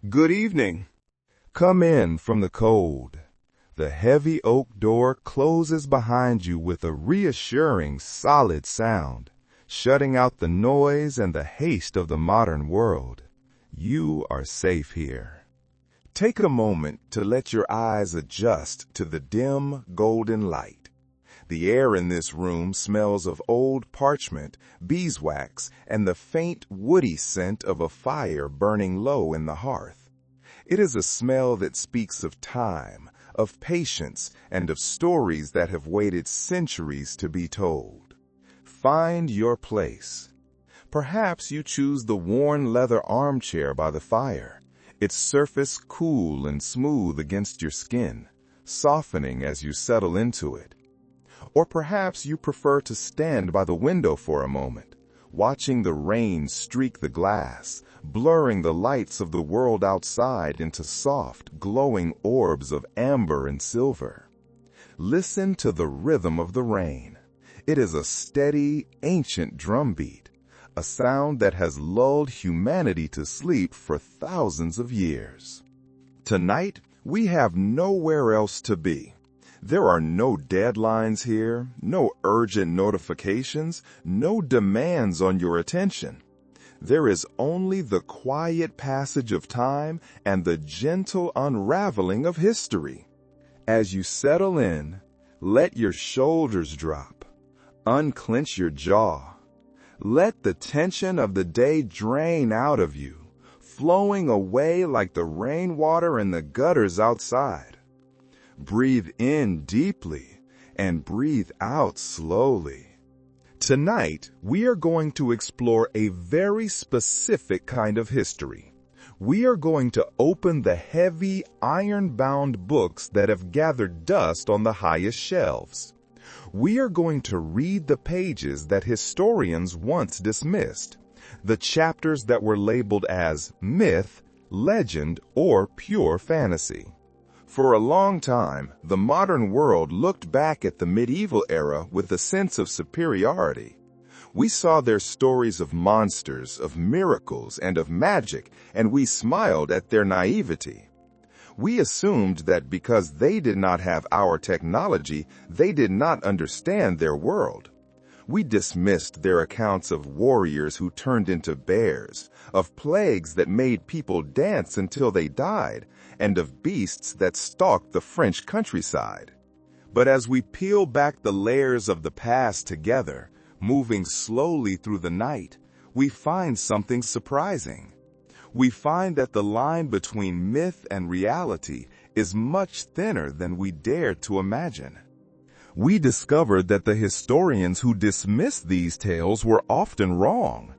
Good evening. Come in from the cold. The heavy oak door closes behind you with a reassuring, solid sound, shutting out the noise and the haste of the modern world. You are safe here. Take a moment to let your eyes adjust to the dim, golden light. The air in this room smells of old parchment, beeswax, and the faint, woody scent of a fire burning low in the hearth. It is a smell that speaks of time, of patience, and of stories that have waited centuries to be told. Find your place. Perhaps you choose the worn leather armchair by the fire, its surface cool and smooth against your skin, softening as you settle into it. Or perhaps you prefer to stand by the window for a moment, watching the rain streak the glass, blurring the lights of the world outside into soft, glowing orbs of amber and silver. Listen to the rhythm of the rain. It is a steady, ancient drumbeat, a sound that has lulled humanity to sleep for thousands of years. Tonight, we have nowhere else to be. There are no deadlines here, no urgent notifications, no demands on your attention. There is only the quiet passage of time and the gentle unraveling of history. As you settle in, let your shoulders drop. Unclench your jaw. Let the tension of the day drain out of you, flowing away like the rainwater in the gutters outside. Breathe in deeply and breathe out slowly. Tonight, we are going to explore a very specific kind of history. We are going to open the heavy, iron-bound books that have gathered dust on the highest shelves. We are going to read the pages that historians once dismissed, the chapters that were labeled as myth, legend, or pure fantasy. For a long time, the modern world looked back at the medieval era with a sense of superiority. We saw their stories of monsters, of miracles, and of magic, and we smiled at their naivety. We assumed that because they did not have our technology, they did not understand their world. We dismissed their accounts of warriors who turned into bears, of plagues that made people dance until they died, and of beasts that stalked the French countryside. But as we peel back the layers of the past together, moving slowly through the night, we find something surprising. We find that the line between myth and reality is much thinner than we dared to imagine. We discovered that the historians who dismissed these tales were often wrong.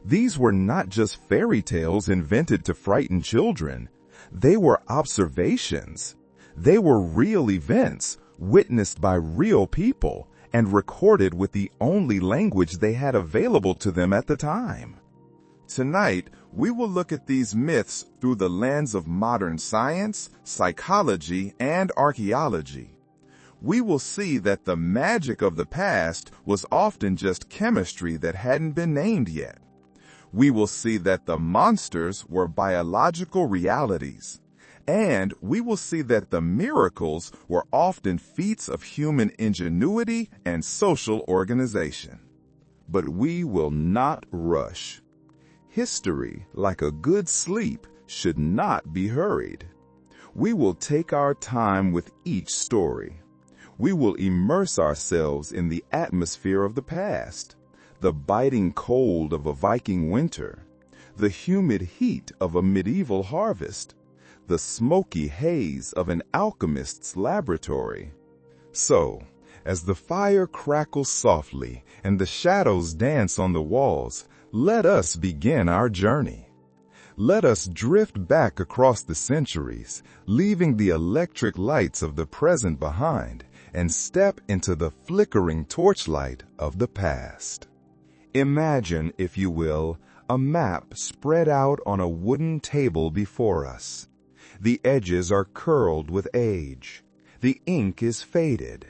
These were not just fairy tales invented to frighten children. They were observations. They were real events, witnessed by real people, and recorded with the only language they had available to them at the time. Tonight, we will look at these myths through the lens of modern science, psychology, and archaeology. We will see that the magic of the past was often just chemistry that hadn't been named yet. We will see that the monsters were biological realities. And we will see that the miracles were often feats of human ingenuity and social organization. But we will not rush. History, like a good sleep, should not be hurried. We will take our time with each story. We will immerse ourselves in the atmosphere of the past, the biting cold of a Viking winter, the humid heat of a medieval harvest, the smoky haze of an alchemist's laboratory. So, as the fire crackles softly and the shadows dance on the walls, let us begin our journey. Let us drift back across the centuries, leaving the electric lights of the present behind, and step into the flickering torchlight of the past. Imagine, if you will, a map spread out on a wooden table before us. The edges are curled with age. The ink is faded.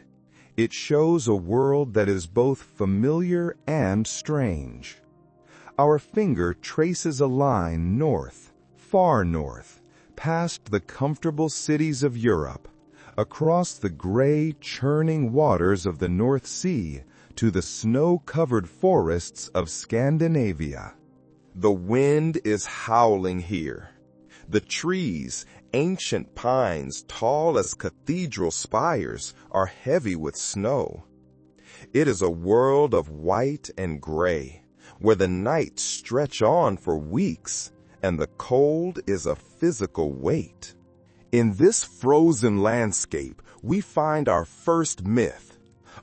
It shows a world that is both familiar and strange. Our finger traces a line north, far north, past the comfortable cities of Europe, across the gray, churning waters of the North Sea to the snow-covered forests of Scandinavia. The wind is howling here. The trees, ancient pines tall as cathedral spires, are heavy with snow. It is a world of white and gray, where the nights stretch on for weeks, and the cold is a physical weight. In this frozen landscape, we find our first myth,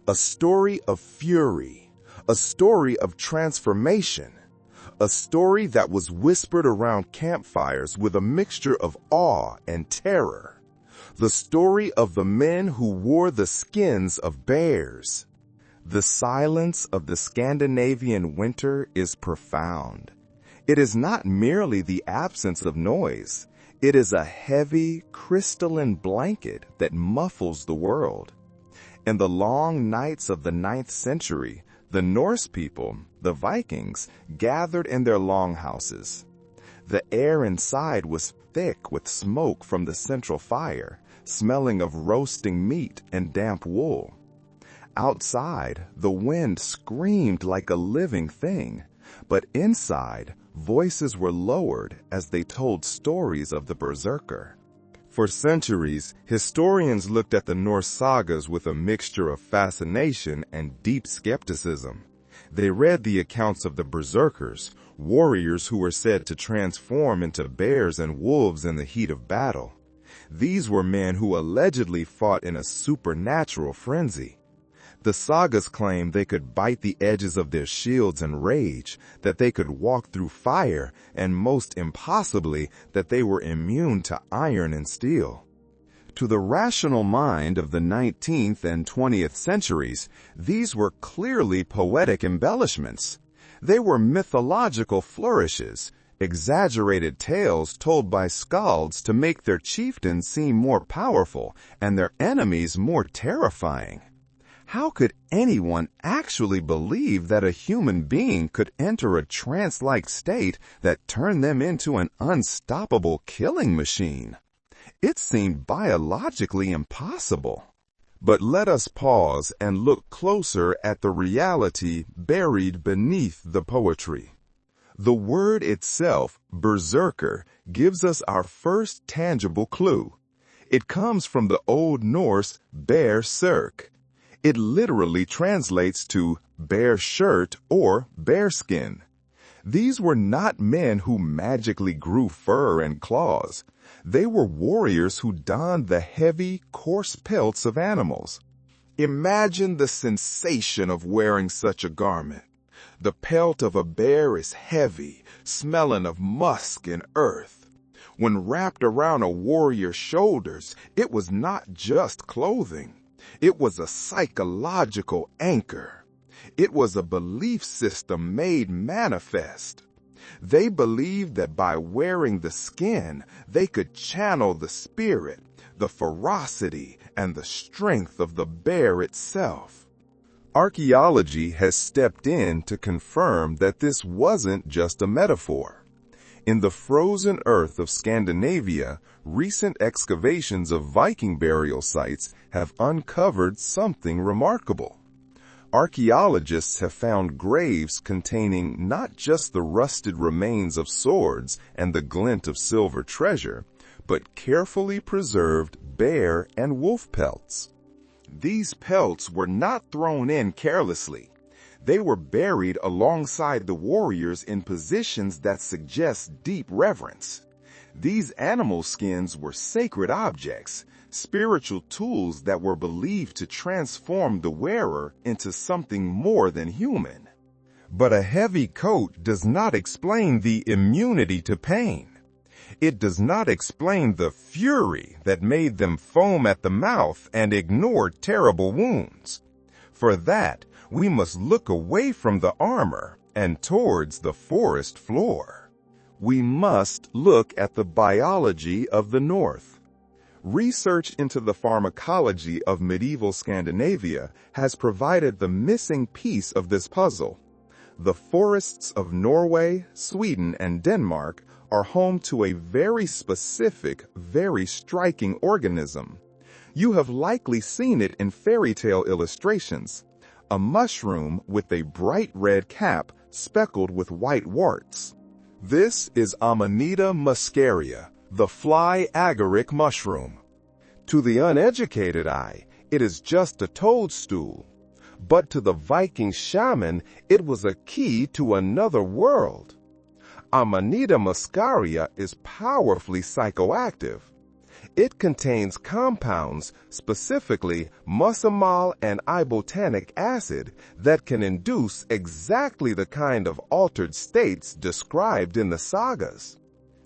a story of fury, a story of transformation, a story that was whispered around campfires with a mixture of awe and terror. The story of the men who wore the skins of bears. The silence of the Scandinavian winter is profound. It is not merely the absence of noise. It is a heavy, crystalline blanket that muffles the world. In the long nights of the 9th century, the Norse people, the Vikings, gathered in their longhouses. The air inside was thick with smoke from the central fire, smelling of roasting meat and damp wool. Outside, the wind screamed like a living thing, but inside, voices were lowered as they told stories of the berserker. For centuries, historians looked at the Norse sagas with a mixture of fascination and deep skepticism. They read the accounts of the berserkers, warriors who were said to transform into bears and wolves in the heat of battle. These were men who allegedly fought in a supernatural frenzy. The sagas claimed they could bite the edges of their shields in rage, that they could walk through fire, and most impossibly, that they were immune to iron and steel. To the rational mind of the 19th and 20th centuries, these were clearly poetic embellishments. They were mythological flourishes, exaggerated tales told by skalds to make their chieftains seem more powerful and their enemies more terrifying. How could anyone actually believe that a human being could enter a trance-like state that turned them into an unstoppable killing machine? It seemed biologically impossible. But let us pause and look closer at the reality buried beneath the poetry. The word itself, berserker, gives us our first tangible clue. It comes from the Old Norse bear serk. It literally translates to bear shirt or bearskin. These were not men who magically grew fur and claws. They were warriors who donned the heavy, coarse pelts of animals. Imagine the sensation of wearing such a garment. The pelt of a bear is heavy, smelling of musk and earth. When wrapped around a warrior's shoulders, it was not just clothing. It was a psychological anchor. It was a belief system made manifest. They believed that by wearing the skin, they could channel the spirit, the ferocity, and the strength of the bear itself. Archaeology has stepped in to confirm that this wasn't just a metaphor. In the frozen earth of Scandinavia, recent excavations of Viking burial sites have uncovered something remarkable. Archaeologists have found graves containing not just the rusted remains of swords and the glint of silver treasure, but carefully preserved bear and wolf pelts. These pelts were not thrown in carelessly. They were buried alongside the warriors in positions that suggest deep reverence. These animal skins were sacred objects, spiritual tools that were believed to transform the wearer into something more than human. But a heavy coat does not explain the immunity to pain. It does not explain the fury that made them foam at the mouth and ignore terrible wounds. For that, we must look away from the armor and towards the forest floor. We must look at the biology of the North. Research into the pharmacology of medieval Scandinavia has provided the missing piece of this puzzle. The forests of Norway, Sweden, and Denmark are home to a very specific, very striking organism. You have likely seen it in fairy tale illustrations. A mushroom with a bright red cap speckled with white warts. This is Amanita muscaria, the fly agaric mushroom. To the uneducated eye, it is just a toadstool. But to the Viking shaman, it was a key to another world. Amanita muscaria is powerfully psychoactive. It contains compounds, specifically muscimol and ibotenic acid, that can induce exactly the kind of altered states described in the sagas.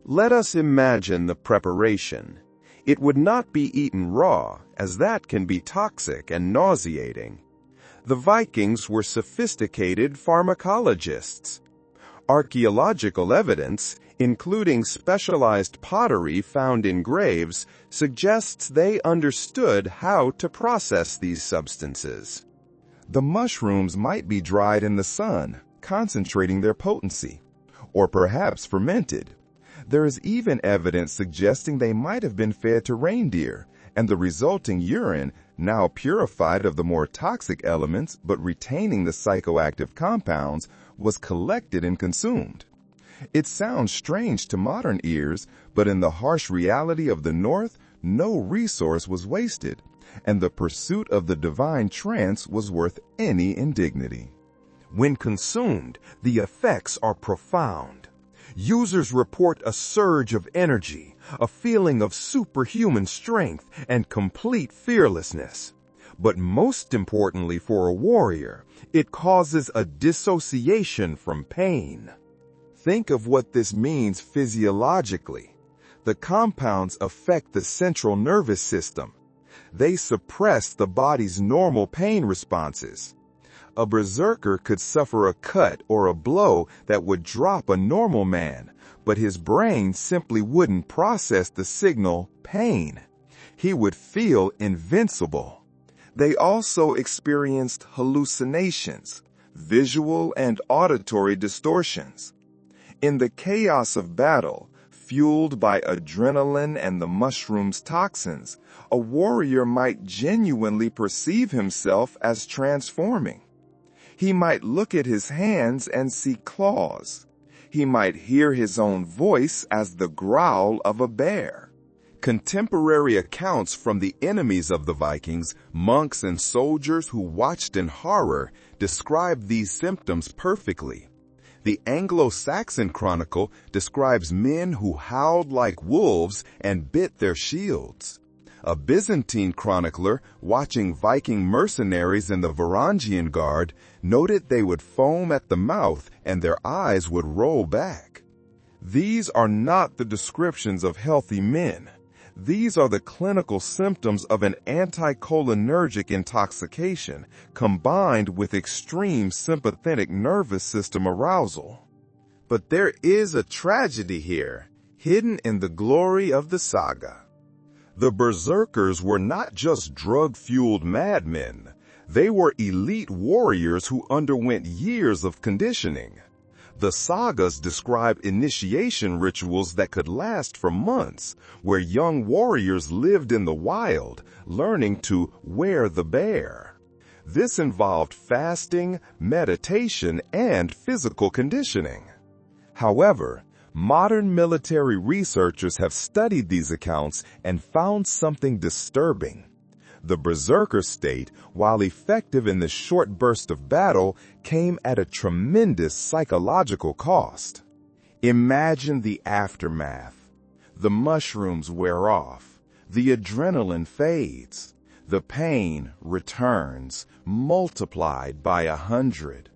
Let us imagine the preparation. It would not be eaten raw, as that can be toxic and nauseating. The Vikings were sophisticated pharmacologists. Archaeological evidence, including specialized pottery found in graves, suggests they understood how to process these substances. The mushrooms might be dried in the sun, concentrating their potency, or perhaps fermented. There is even evidence suggesting they might have been fed to reindeer, and the resulting urine, now purified of the more toxic elements but retaining the psychoactive compounds, was collected and consumed. It sounds strange to modern ears, but in the harsh reality of the North, no resource was wasted, and the pursuit of the divine trance was worth any indignity. When consumed, the effects are profound. Users report a surge of energy, a feeling of superhuman strength, and complete fearlessness. But most importantly for a warrior, it causes a dissociation from pain. Think of what this means physiologically. The compounds affect the central nervous system. They suppress the body's normal pain responses. A berserker could suffer a cut or a blow that would drop a normal man, but his brain simply wouldn't process the signal pain. He would feel invincible. They also experienced hallucinations, visual and auditory distortions. In the chaos of battle, fueled by adrenaline and the mushroom's toxins, a warrior might genuinely perceive himself as transforming. He might look at his hands and see claws. He might hear his own voice as the growl of a bear. Contemporary accounts from the enemies of the Vikings, monks and soldiers who watched in horror, describe these symptoms perfectly. The Anglo-Saxon Chronicle describes men who howled like wolves and bit their shields. A Byzantine chronicler, watching Viking mercenaries in the Varangian Guard, noted they would foam at the mouth and their eyes would roll back. These are not the descriptions of healthy men. These are the clinical symptoms of an anticholinergic intoxication combined with extreme sympathetic nervous system arousal. But there is a tragedy here, hidden in the glory of the saga. The berserkers were not just drug-fueled madmen. They were elite warriors who underwent years of conditioning. The sagas describe initiation rituals that could last for months, where young warriors lived in the wild, learning to wear the bear. This involved fasting, meditation, and physical conditioning. However, modern military researchers have studied these accounts and found something disturbing. The berserker state, while effective in the short burst of battle, came at a tremendous psychological cost. Imagine the aftermath. The mushrooms wear off. The adrenaline fades. The pain returns, multiplied by 100.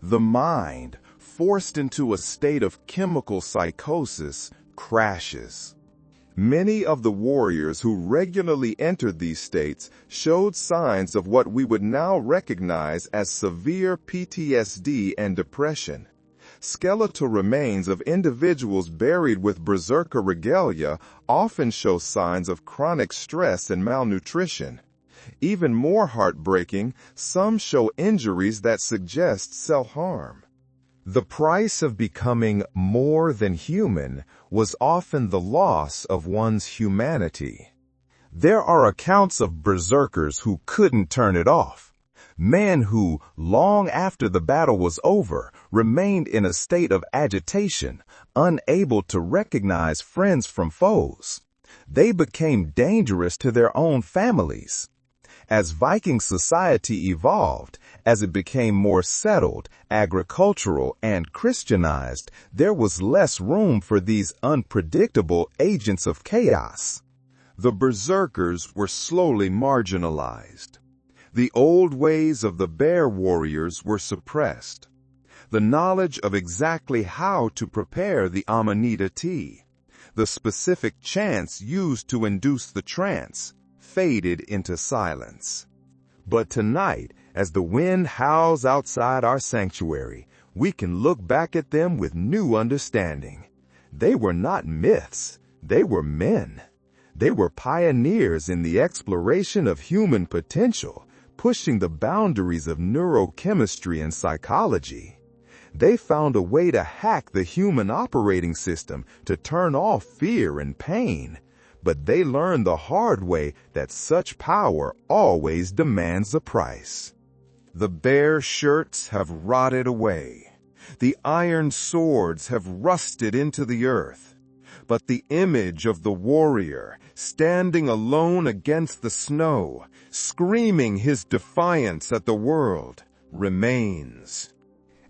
The mind, forced into a state of chemical psychosis, crashes. Many of the warriors who regularly entered these states showed signs of what we would now recognize as severe PTSD and depression. Skeletal remains of individuals buried with berserker regalia often show signs of chronic stress and malnutrition. Even more heartbreaking, some show injuries that suggest self-harm. The price of becoming more than human was often the loss of one's humanity. There are accounts of berserkers who couldn't turn it off. Men who, long after the battle was over, remained in a state of agitation, unable to recognize friends from foes. They became dangerous to their own families. As Viking society evolved, as it became more settled, agricultural, and Christianized, there was less room for these unpredictable agents of chaos. The berserkers were slowly marginalized. The old ways of the bear warriors were suppressed. The knowledge of exactly how to prepare the Amanita tea, the specific chants used to induce the trance, faded into silence. But tonight, as the wind howls outside our sanctuary, we can look back at them with new understanding. They were not myths, they were men. They were pioneers in the exploration of human potential, pushing the boundaries of neurochemistry and psychology. They found a way to hack the human operating system to turn off fear and pain. But they learned the hard way that such power always demands a price. The bear shirts have rotted away. The iron swords have rusted into the earth. But the image of the warrior, standing alone against the snow, screaming his defiance at the world, remains.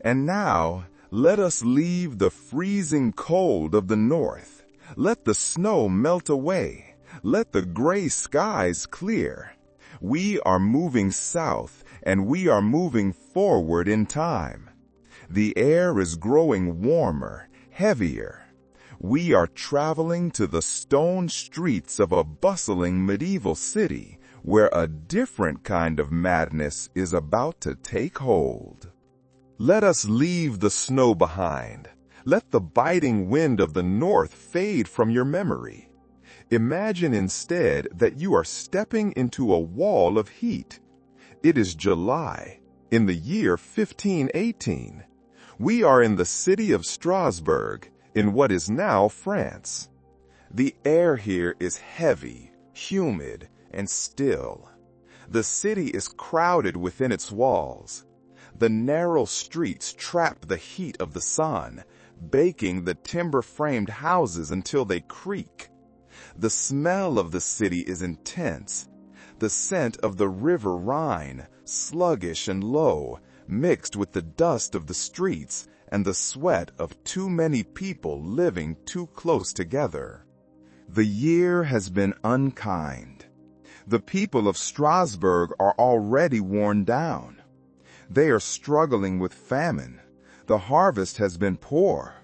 And now, let us leave the freezing cold of the north. Let the snow melt away. Let the gray skies clear. We are moving south, and we are moving forward in time. The air is growing warmer, heavier. We are traveling to the stone streets of a bustling medieval city where a different kind of madness is about to take hold. Let us leave the snow behind. Let the biting wind of the north fade from your memory. Imagine instead that you are stepping into a wall of heat. It is July, in the year 1518. We are in the city of Strasbourg, in what is now France. The air here is heavy, humid, and still. The city is crowded within its walls. The narrow streets trap the heat of the sun, baking the timber-framed houses until they creak. The smell of the city is intense. The scent of the river Rhine, sluggish and low, mixed with the dust of the streets and the sweat of too many people living too close together. The year has been unkind. The people of Strasbourg are already worn down. They are struggling with famine. The harvest has been poor.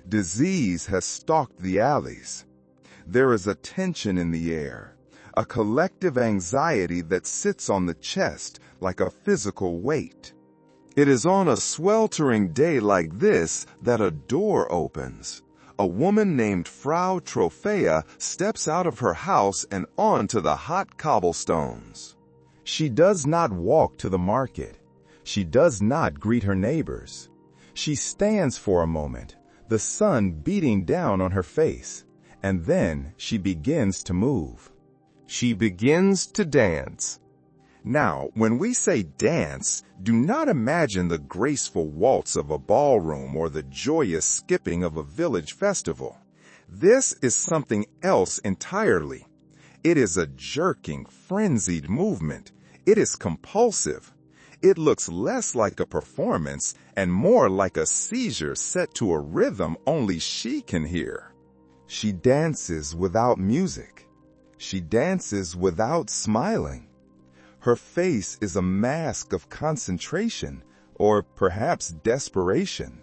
Disease has stalked the alleys. There is a tension in the air, a collective anxiety that sits on the chest like a physical weight. It is on a sweltering day like this that a door opens. A woman named Frau Trophea steps out of her house and onto the hot cobblestones. She does not walk to the market. She does not greet her neighbors. She stands for a moment, the sun beating down on her face, and then she begins to move. She begins to dance. Now, when we say dance, do not imagine the graceful waltz of a ballroom or the joyous skipping of a village festival. This is something else entirely. It is a jerking, frenzied movement. It is compulsive. It looks less like a performance and more like a seizure set to a rhythm only she can hear. She dances without music. She dances without smiling. Her face is a mask of concentration, or perhaps desperation.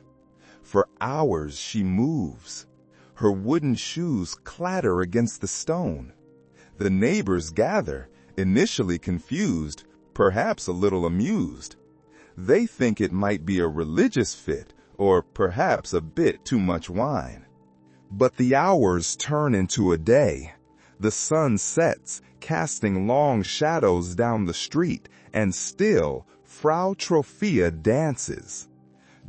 For hours she moves. Her wooden shoes clatter against the stone. The neighbors gather, initially confused, perhaps a little amused. They think it might be a religious fit, or perhaps a bit too much wine. But the hours turn into a day. The sun sets, casting long shadows down the street, and still Frau Trophea dances.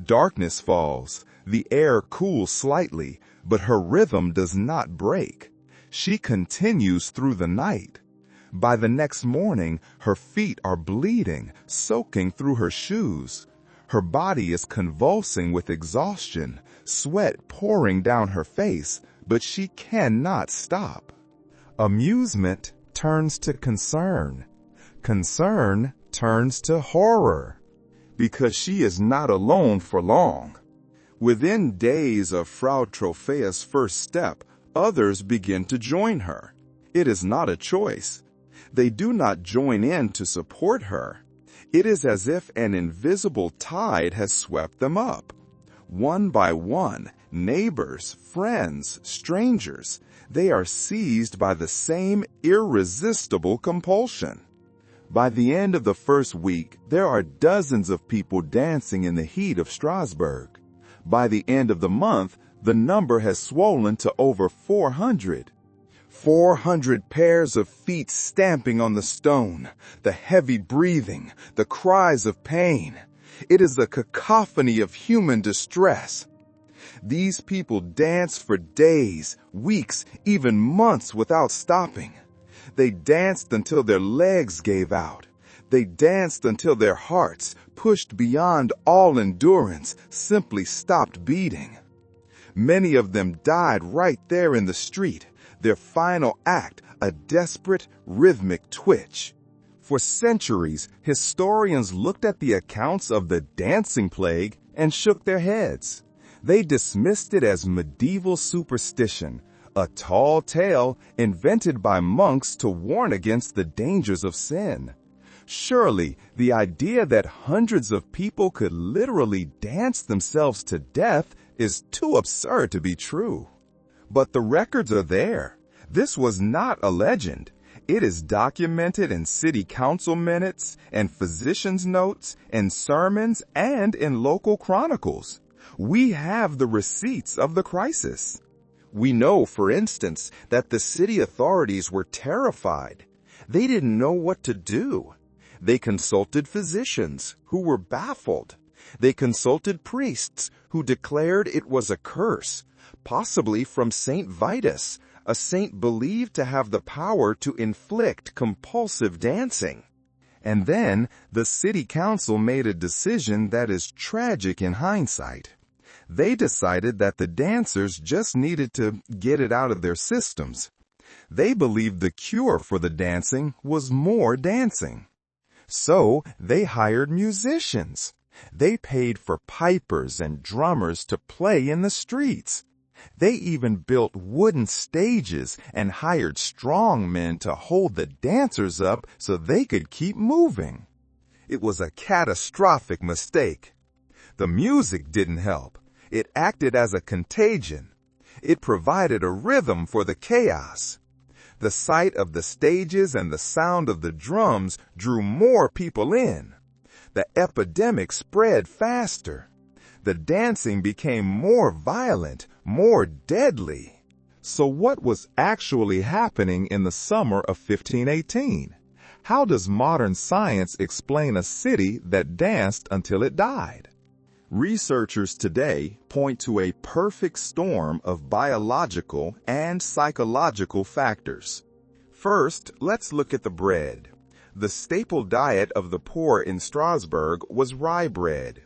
Darkness falls, the air cools slightly, but her rhythm does not break. She continues through the night. By the next morning, her feet are bleeding, soaking through her shoes. Her body is convulsing with exhaustion, sweat pouring down her face, but she cannot stop. Amusement turns to concern. Concern turns to horror, because she is not alone for long. Within days of Frau Trophäus' first step, others begin to join her. It is not a choice. They do not join in to support her. It is as if an invisible tide has swept them up. One by one, neighbors, friends, strangers, they are seized by the same irresistible compulsion. By the end of the first week, there are dozens of people dancing in the heat of Strasbourg. By the end of the month, the number has swollen to over 400. 400 pairs of feet stamping on the stone, the heavy breathing, the cries of pain. It is a cacophony of human distress. These people dance for days, weeks, even months without stopping. They danced until their legs gave out. They danced until their hearts, pushed beyond all endurance, simply stopped beating. Many of them died right there in the street, their final act a desperate, rhythmic twitch. For centuries, historians looked at the accounts of the dancing plague and shook their heads. They dismissed it as medieval superstition, a tall tale invented by monks to warn against the dangers of sin. Surely, the idea that hundreds of people could literally dance themselves to death is too absurd to be true. But the records are there. This was not a legend. It is documented in city council minutes and physicians' notes and sermons and in local chronicles. We have the receipts of the crisis. We know, for instance, that the city authorities were terrified. They didn't know what to do. They consulted physicians, who were baffled. They consulted priests, who declared it was a curse, possibly from Saint Vitus, a saint believed to have the power to inflict compulsive dancing. And then the city council made a decision that is tragic in hindsight. They decided that the dancers just needed to get it out of their systems. They believed the cure for the dancing was more dancing. So they hired musicians. They paid for pipers and drummers to play in the streets. They even built wooden stages and hired strong men to hold the dancers up so they could keep moving. It was a catastrophic mistake. The music didn't help. It acted as a contagion. It provided a rhythm for the chaos. The sight of the stages and the sound of the drums drew more people in. The epidemic spread faster. The dancing became more violent, more deadly. So what was actually happening in the summer of 1518? How does modern science explain a city that danced until it died? Researchers today point to a perfect storm of biological and psychological factors. First, let's look at the bread. The staple diet of the poor in Strasbourg was rye bread.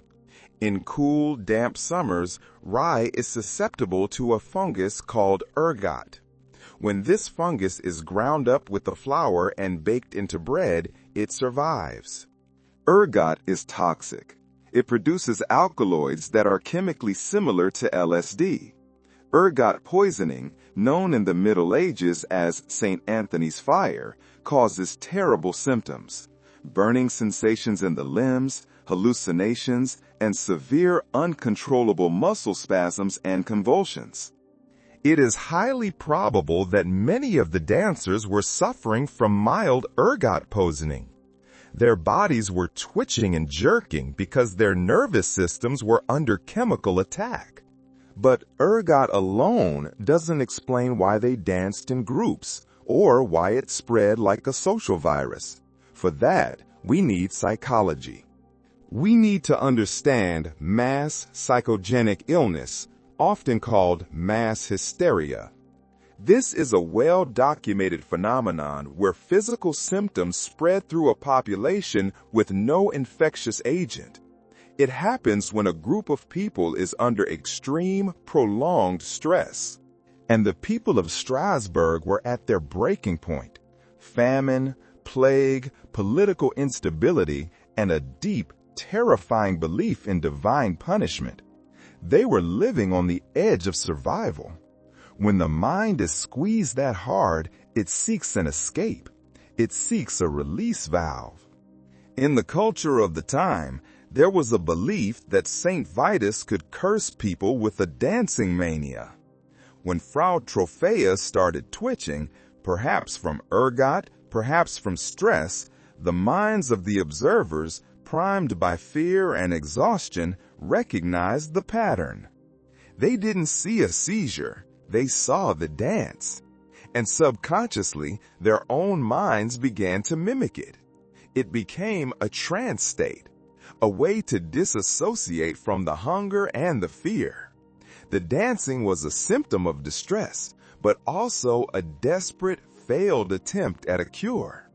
In cool, damp summers, rye is susceptible to a fungus called ergot. When this fungus is ground up with the flour and baked into bread, it survives. Ergot is toxic. It produces alkaloids that are chemically similar to LSD. Ergot poisoning, known in the Middle Ages as St. Anthony's fire, causes terrible symptoms: burning sensations in the limbs, hallucinations, and severe uncontrollable muscle spasms and convulsions. It is highly probable that many of the dancers were suffering from mild ergot poisoning. Their bodies were twitching and jerking because their nervous systems were under chemical attack. But ergot alone doesn't explain why they danced in groups or why it spread like a social virus. For that, we need psychology. We need to understand mass psychogenic illness, often called mass hysteria. This is a well-documented phenomenon where physical symptoms spread through a population with no infectious agent. It happens when a group of people is under extreme, prolonged stress. And the people of Strasbourg were at their breaking point. Famine, plague, political instability, and a deep, terrifying belief in divine punishment. They were living on the edge of survival. When the mind is squeezed that hard, it seeks an escape. It seeks a release valve. In the culture of the time, there was a belief that Saint Vitus could curse people with a dancing mania. When Frau Trophäus started twitching, perhaps from ergot, perhaps from stress, the minds of the observers, primed by fear and exhaustion, recognized the pattern. They didn't see a seizure, they saw the dance. And subconsciously, their own minds began to mimic it. It became a trance state, a way to disassociate from the hunger and the fear. The dancing was a symptom of distress, but also a desperate, failed attempt at a cure.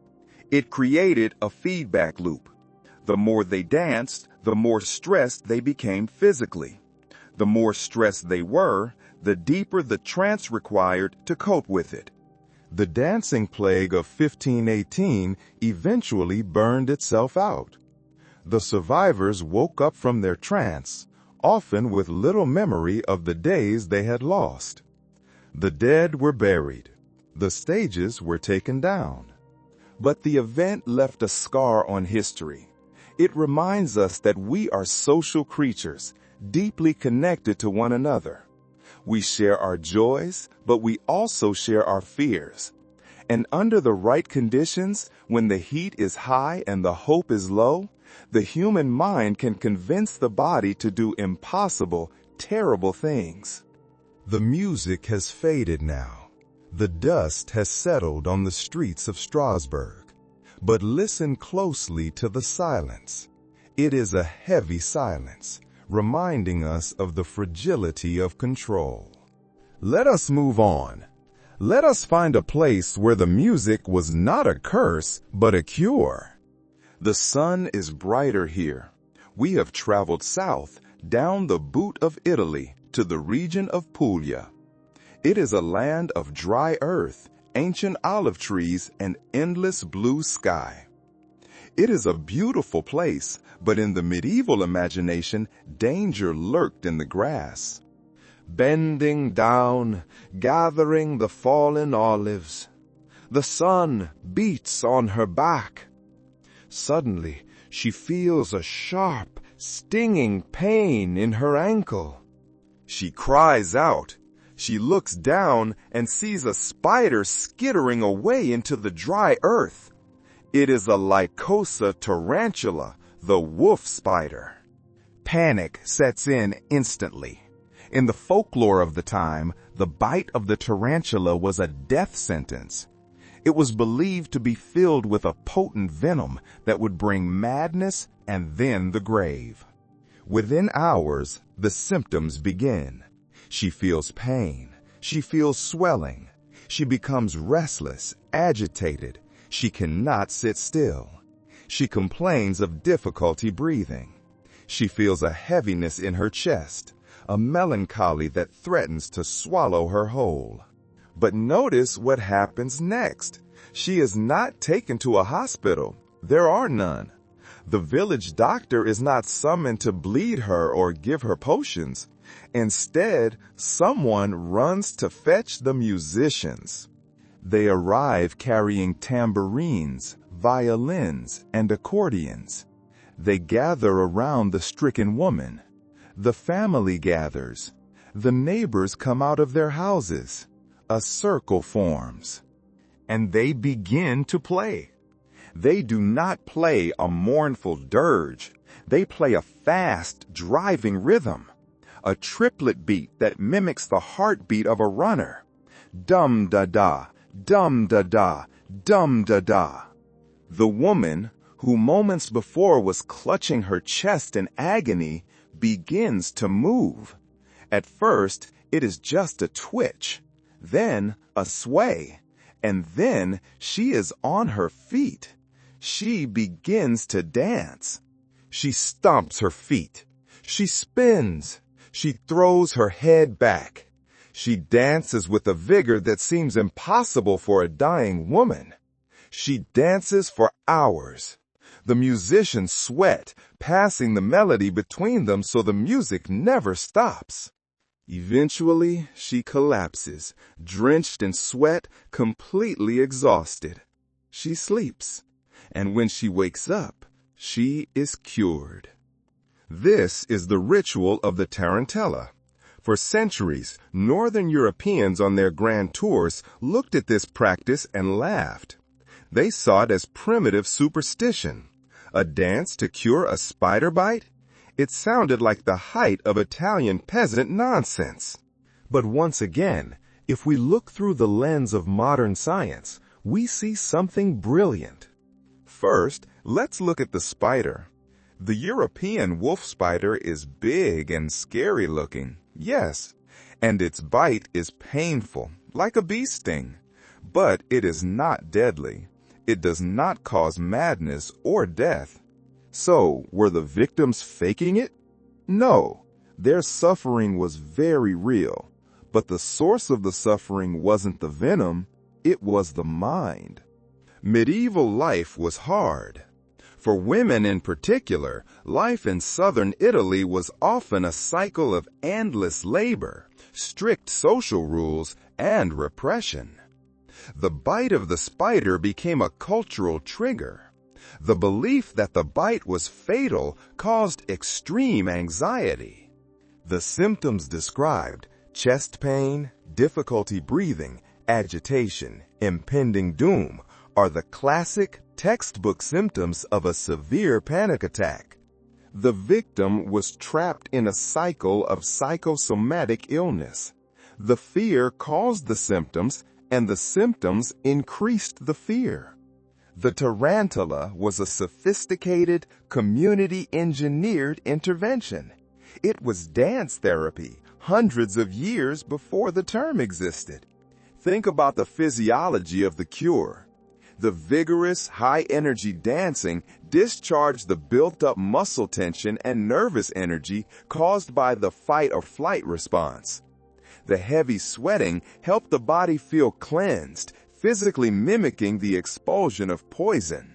It created a feedback loop. The more they danced, the more stressed they became physically. The more stressed they were, the deeper the trance required to cope with it. The dancing plague of 1518 eventually burned itself out. The survivors woke up from their trance, often with little memory of the days they had lost. The dead were buried. The stages were taken down. But the event left a scar on history. It reminds us that we are social creatures, deeply connected to one another. We share our joys, but we also share our fears. And under the right conditions, when the heat is high and the hope is low, the human mind can convince the body to do impossible, terrible things. The music has faded now. The dust has settled on the streets of Strasbourg. But listen closely to the silence. It is a heavy silence, reminding us of the fragility of control. Let us move on. Let us find a place where the music was not a curse, but a cure. The sun is brighter here. We have traveled south, down the boot of Italy, to the region of Puglia. It is a land of dry earth, ancient olive trees, and endless blue sky. It is a beautiful place, but in the medieval imagination, danger lurked in the grass. Bending down, gathering the fallen olives, the sun beats on her back. Suddenly, she feels a sharp, stinging pain in her ankle. She cries out. She looks down and sees a spider skittering away into the dry earth. It is a Lycosa tarantula, the wolf spider. Panic sets in instantly. In the folklore of the time, the bite of the tarantula was a death sentence. It was believed to be filled with a potent venom that would bring madness and then the grave. Within hours, the symptoms begin. She feels pain. She feels swelling. She becomes restless, agitated. She cannot sit still. She complains of difficulty breathing. She feels a heaviness in her chest, a melancholy that threatens to swallow her whole. But notice what happens next. She is not taken to a hospital. There are none. The village doctor is not summoned to bleed her or give her potions. Instead, someone runs to fetch the musicians. They arrive carrying tambourines, violins, and accordions. They gather around the stricken woman. The family gathers. The neighbors come out of their houses. A circle forms. And they begin to play. They do not play a mournful dirge. They play a fast, driving rhythm. A triplet beat that mimics the heartbeat of a runner. Dum-da-da, dum-da-da, dum-da-da. The woman, who moments before was clutching her chest in agony, begins to move. At first, it is just a twitch, then a sway, and then she is on her feet. She begins to dance. She stomps her feet. She spins. She throws her head back. She dances with a vigor that seems impossible for a dying woman. She dances for hours. The musicians sweat, passing the melody between them so the music never stops. Eventually, she collapses, drenched in sweat, completely exhausted. She sleeps, and when she wakes up, she is cured. This is the ritual of the tarantella. For centuries, Northern Europeans on their grand tours looked at this practice and laughed. They saw it as primitive superstition. A dance to cure a spider bite? It sounded like the height of Italian peasant nonsense. But once again, if we look through the lens of modern science, we see something brilliant. First, let's look at the spider. The European wolf spider is big and scary looking, yes, and its bite is painful, like a bee sting. But it is not deadly. It does not cause madness or death. So, were the victims faking it? No, their suffering was very real. But the source of the suffering wasn't the venom, it was the mind. Medieval life was hard. For women in particular, life in southern Italy was often a cycle of endless labor, strict social rules, and repression. The bite of the spider became a cultural trigger. The belief that the bite was fatal caused extreme anxiety. The symptoms described, chest pain, difficulty breathing, agitation, impending doom, are the classic textbook symptoms of a severe panic attack. The victim was trapped in a cycle of psychosomatic illness. The fear caused the symptoms, and the symptoms increased the fear. The tarantula was a sophisticated, community-engineered intervention. It was dance therapy hundreds of years before the term existed. Think about the physiology of the cure. The vigorous, high-energy dancing discharged the built-up muscle tension and nervous energy caused by the fight-or-flight response. The heavy sweating helped the body feel cleansed, physically mimicking the expulsion of poison.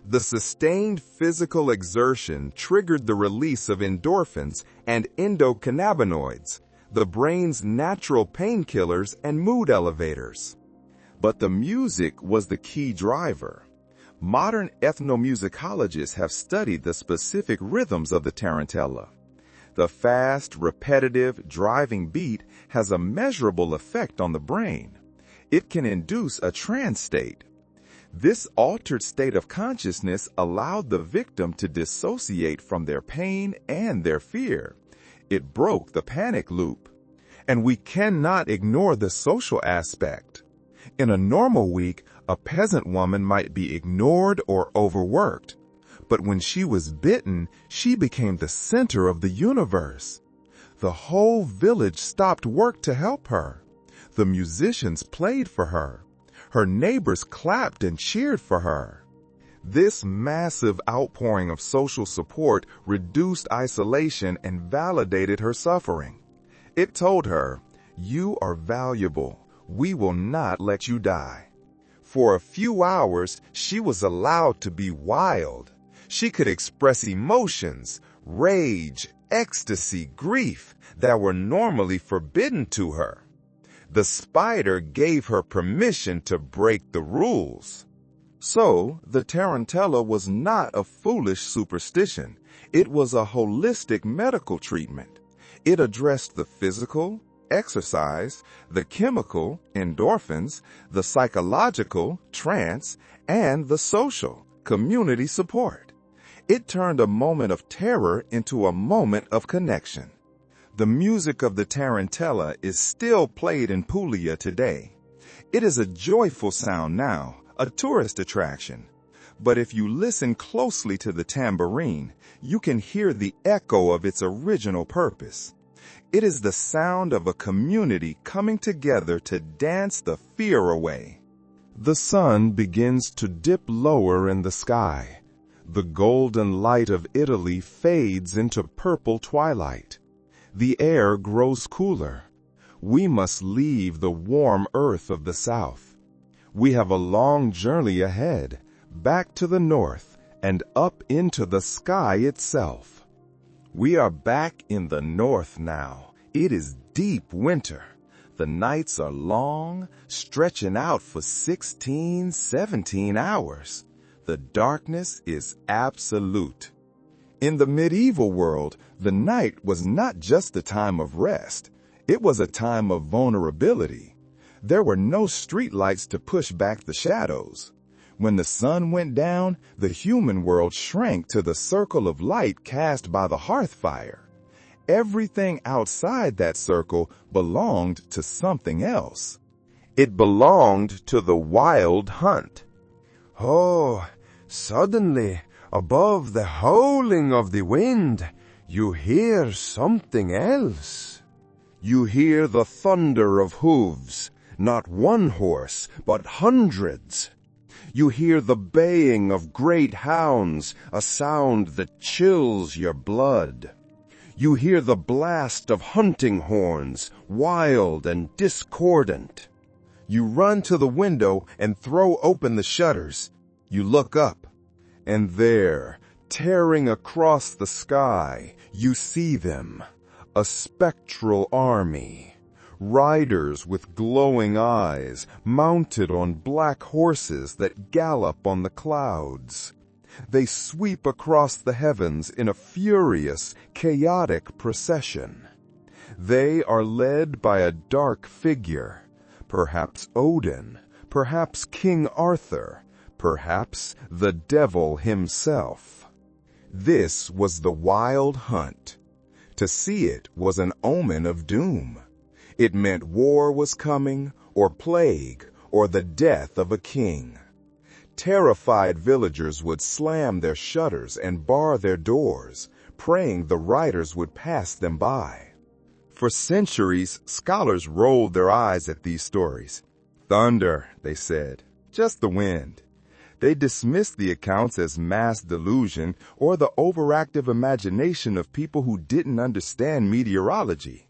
The sustained physical exertion triggered the release of endorphins and endocannabinoids, the brain's natural painkillers and mood elevators. But the music was the key driver. Modern ethnomusicologists have studied the specific rhythms of the tarantella. The fast, repetitive, driving beat has a measurable effect on the brain. It can induce a trance state. This altered state of consciousness allowed the victim to dissociate from their pain and their fear. It broke the panic loop. And we cannot ignore the social aspect. In a normal week, a peasant woman might be ignored or overworked. But when she was bitten, she became the center of the universe. The whole village stopped work to help her. The musicians played for her. Her neighbors clapped and cheered for her. This massive outpouring of social support reduced isolation and validated her suffering. It told her, "You are valuable. We will not let you die." For a few hours, she was allowed to be wild. She could express emotions, rage, ecstasy, grief that were normally forbidden to her. The spider gave her permission to break the rules. So, the tarantella was not a foolish superstition. It was a holistic medical treatment. It addressed the physical, exercise, the chemical, endorphins, the psychological, trance, and the social, community support. It turned a moment of terror into a moment of connection. The music of the tarantella is still played in Puglia today. It is a joyful sound now, a tourist attraction. But if you listen closely to the tambourine, you can hear the echo of its original purpose. It is the sound of a community coming together to dance the fear away. The sun begins to dip lower in the sky. The golden light of Italy fades into purple twilight. The air grows cooler. We must leave the warm earth of the south. We have a long journey ahead, back to the north and up into the sky itself. We are back in the north now. It is deep winter. The nights are long, stretching out for 16, 17 hours. The darkness is absolute. In the medieval world, the night was not just a time of rest. It was a time of vulnerability. There were no streetlights to push back the shadows. When the sun went down, the human world shrank to the circle of light cast by the hearth fire. Everything outside that circle belonged to something else. It belonged to the wild hunt. Oh, suddenly, above the howling of the wind, you hear something else. You hear the thunder of hooves, not one horse, but hundreds. You hear the baying of great hounds, a sound that chills your blood. You hear the blast of hunting horns, wild and discordant. You run to the window and throw open the shutters. You look up, and there, tearing across the sky, you see them, a spectral army. Riders with glowing eyes, mounted on black horses that gallop on the clouds. They sweep across the heavens in a furious, chaotic procession. They are led by a dark figure, perhaps Odin, perhaps King Arthur, perhaps the devil himself. This was the wild hunt. To see it was an omen of doom. It meant war was coming, or plague, or the death of a king. Terrified villagers would slam their shutters and bar their doors, praying the riders would pass them by. For centuries, scholars rolled their eyes at these stories. Thunder, they said, just the wind. They dismissed the accounts as mass delusion or the overactive imagination of people who didn't understand meteorology.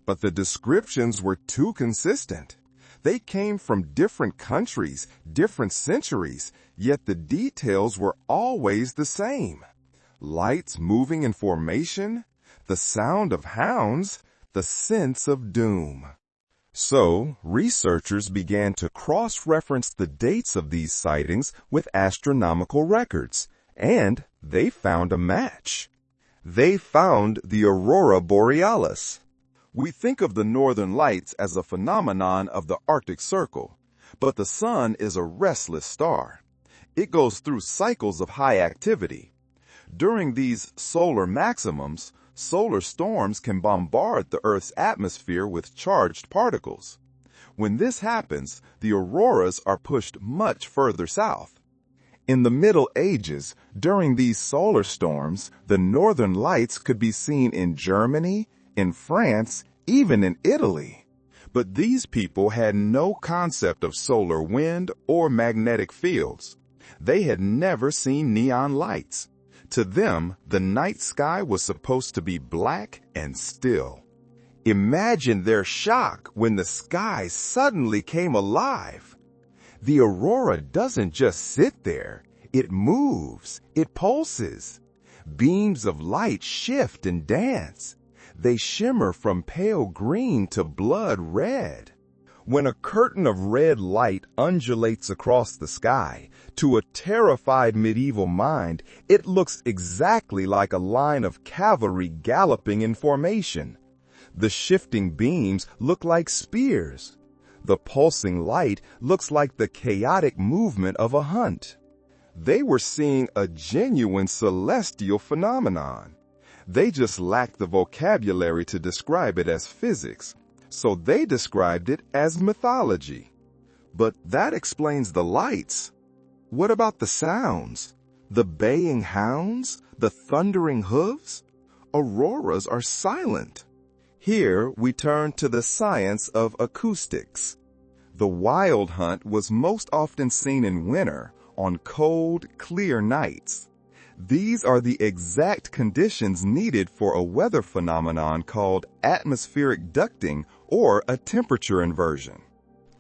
But the descriptions were too consistent. They came from different countries, different centuries, yet the details were always the same. Lights moving in formation, the sound of hounds, the sense of doom. So, researchers began to cross-reference the dates of these sightings with astronomical records, and they found a match. They found the aurora borealis. We think of the northern lights as a phenomenon of the Arctic Circle, but the sun is a restless star. It goes through cycles of high activity. During these solar maximums, solar storms can bombard the Earth's atmosphere with charged particles. When this happens, the auroras are pushed much further south. In the Middle Ages, during these solar storms, the northern lights could be seen in Germany, in France, even in Italy. But these people had no concept of solar wind or magnetic fields. They had never seen neon lights. To them, the night sky was supposed to be black and still. Imagine their shock when the sky suddenly came alive. The aurora doesn't just sit there. It moves. It pulses. Beams of light shift and dance. They shimmer from pale green to blood red. When a curtain of red light undulates across the sky, to a terrified medieval mind, it looks exactly like a line of cavalry galloping in formation. The shifting beams look like spears. The pulsing light looks like the chaotic movement of a hunt. They were seeing a genuine celestial phenomenon. They just lacked the vocabulary to describe it as physics, so they described it as mythology. But that explains the lights. What about the sounds? The baying hounds? The thundering hooves? Auroras are silent. Here we turn to the science of acoustics. The wild hunt was most often seen in winter on cold, clear nights. These are the exact conditions needed for a weather phenomenon called atmospheric ducting or a temperature inversion.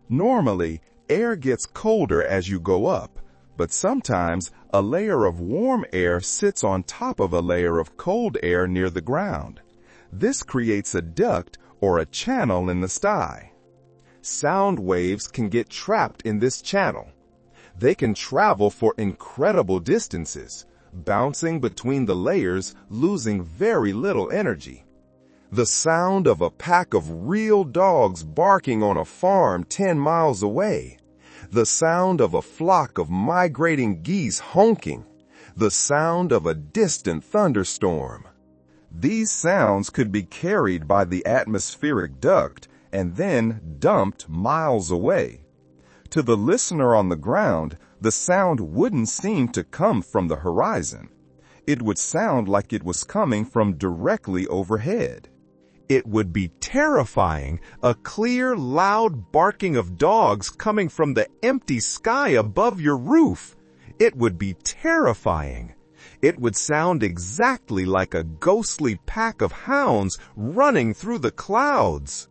Normally, air gets colder as you go up, but sometimes a layer of warm air sits on top of a layer of cold air near the ground. This creates a duct or a channel in the sky. Sound waves can get trapped in this channel. They can travel for incredible distances, bouncing between the layers, losing very little energy. The sound of a pack of real dogs barking on a farm 10 miles away. The sound of a flock of migrating geese honking. The sound of a distant thunderstorm. These sounds could be carried by the atmospheric duct and then dumped miles away. To the listener on the ground, the sound wouldn't seem to come from the horizon. It would sound like it was coming from directly overhead. It would be terrifying, a clear, loud barking of dogs coming from the empty sky above your roof. It would be terrifying. It would sound exactly like a ghostly pack of hounds running through the clouds.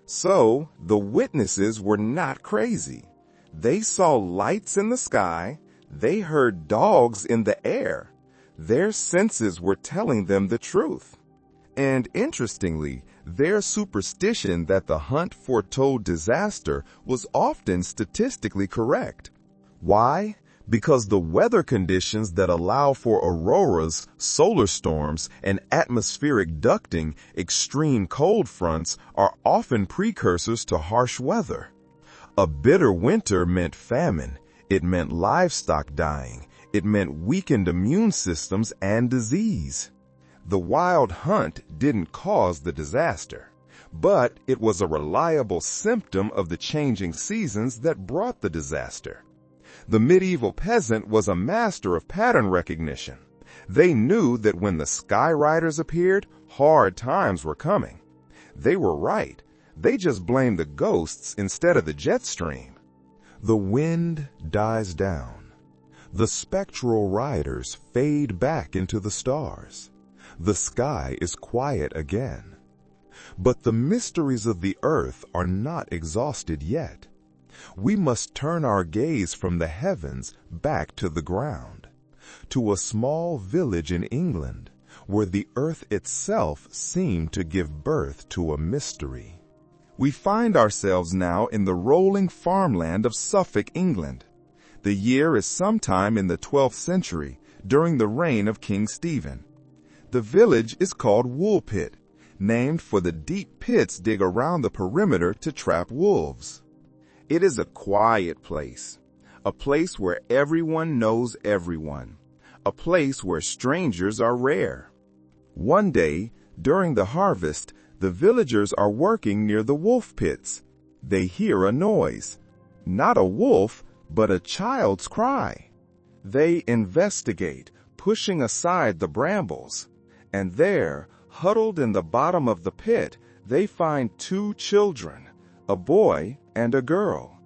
So, the witnesses were not crazy. They saw lights in the sky. They heard dogs in the air. Their senses were telling them the truth. And interestingly, their superstition that the hunt foretold disaster was often statistically correct. Why? Because the weather conditions that allow for auroras, solar storms, and atmospheric ducting, extreme cold fronts, are often precursors to harsh weather. A bitter winter meant famine. It meant livestock dying. It meant weakened immune systems and disease. The wild hunt didn't cause the disaster, but it was a reliable symptom of the changing seasons that brought the disaster. The medieval peasant was a master of pattern recognition. They knew that when the sky riders appeared, hard times were coming. They were right. They just blamed the ghosts instead of the jet stream. The wind dies down. The spectral riders fade back into the stars. The sky is quiet again. But the mysteries of the earth are not exhausted yet. We must turn our gaze from the heavens back to the ground, to a small village in England, where the earth itself seemed to give birth to a mystery. We find ourselves now in the rolling farmland of Suffolk, England. The year is sometime in the 12th century, during the reign of King Stephen. The village is called Woolpit, named for the deep pits dig around the perimeter to trap wolves. It is a quiet place, a place where everyone knows everyone, a place where strangers are rare. One day, during the harvest, the villagers are working near the wolf pits. They hear a noise, not a wolf, but a child's cry. They investigate, pushing aside the brambles. And there, huddled in the bottom of the pit, they find two children, a boy and a girl.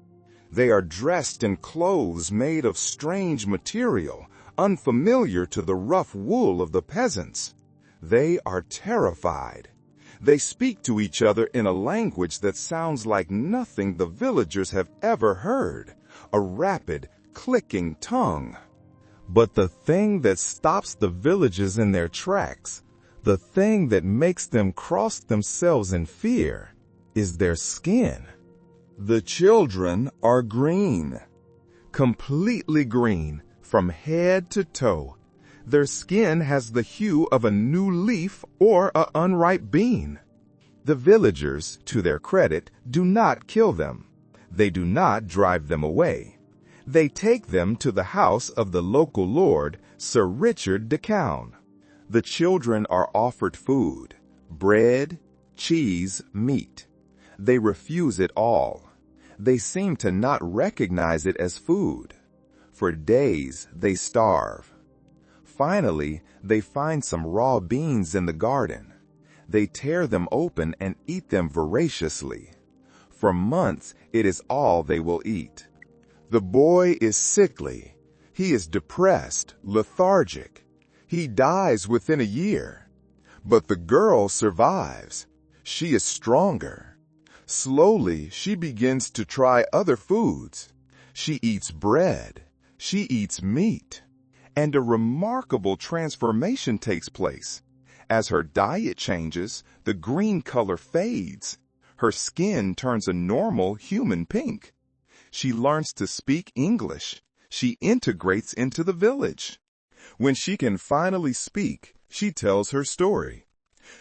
They are dressed in clothes made of strange material, unfamiliar to the rough wool of the peasants. They are terrified. They speak to each other in a language that sounds like nothing the villagers have ever heard, a rapid, clicking tongue. But the thing that stops the villagers in their tracks, the thing that makes them cross themselves in fear, is their skin. The children are green, completely green, from head to toe. Their skin has the hue of a new leaf or an unripe bean. The villagers, to their credit, do not kill them. They do not drive them away. They take them to the house of the local lord, Sir Richard de Cown. The children are offered food, bread, cheese, meat. They refuse it all. They seem to not recognize it as food. For days they starve. Finally, they find some raw beans in the garden. They tear them open and eat them voraciously. For months, it is all they will eat. The boy is sickly. He is depressed, lethargic. He dies within a year. But the girl survives. She is stronger. Slowly, she begins to try other foods. She eats bread. She eats meat. And a remarkable transformation takes place. As her diet changes, the green color fades. Her skin turns a normal human pink. She learns to speak English. She integrates into the village. When she can finally speak, she tells her story.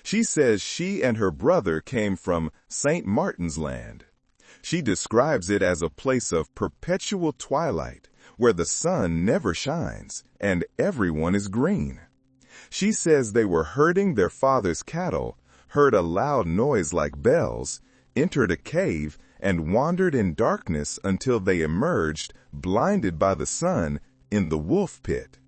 She says she and her brother came from St. Martin's Land. She describes it as a place of perpetual twilight, where the sun never shines and everyone is green. She says they were herding their father's cattle, heard a loud noise like bells, entered a cave, and wandered in darkness until they emerged, blinded by the sun, in the wolf pit.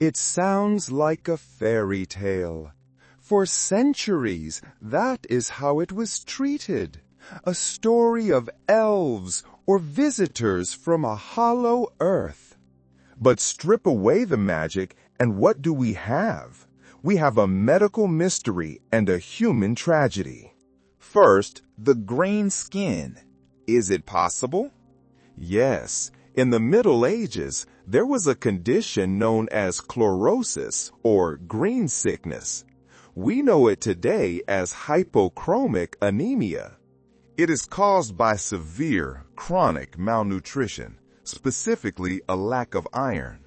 It sounds like a fairy tale. For centuries, that is how it was treated. A story of elves or visitors from a hollow earth. But strip away the magic, and what do we have? We have a medical mystery and a human tragedy. First, the green skin. Is it possible? Yes. In the Middle Ages, there was a condition known as chlorosis, or green sickness. We know it today as hypochromic anemia. It is caused by severe, chronic malnutrition, specifically a lack of iron.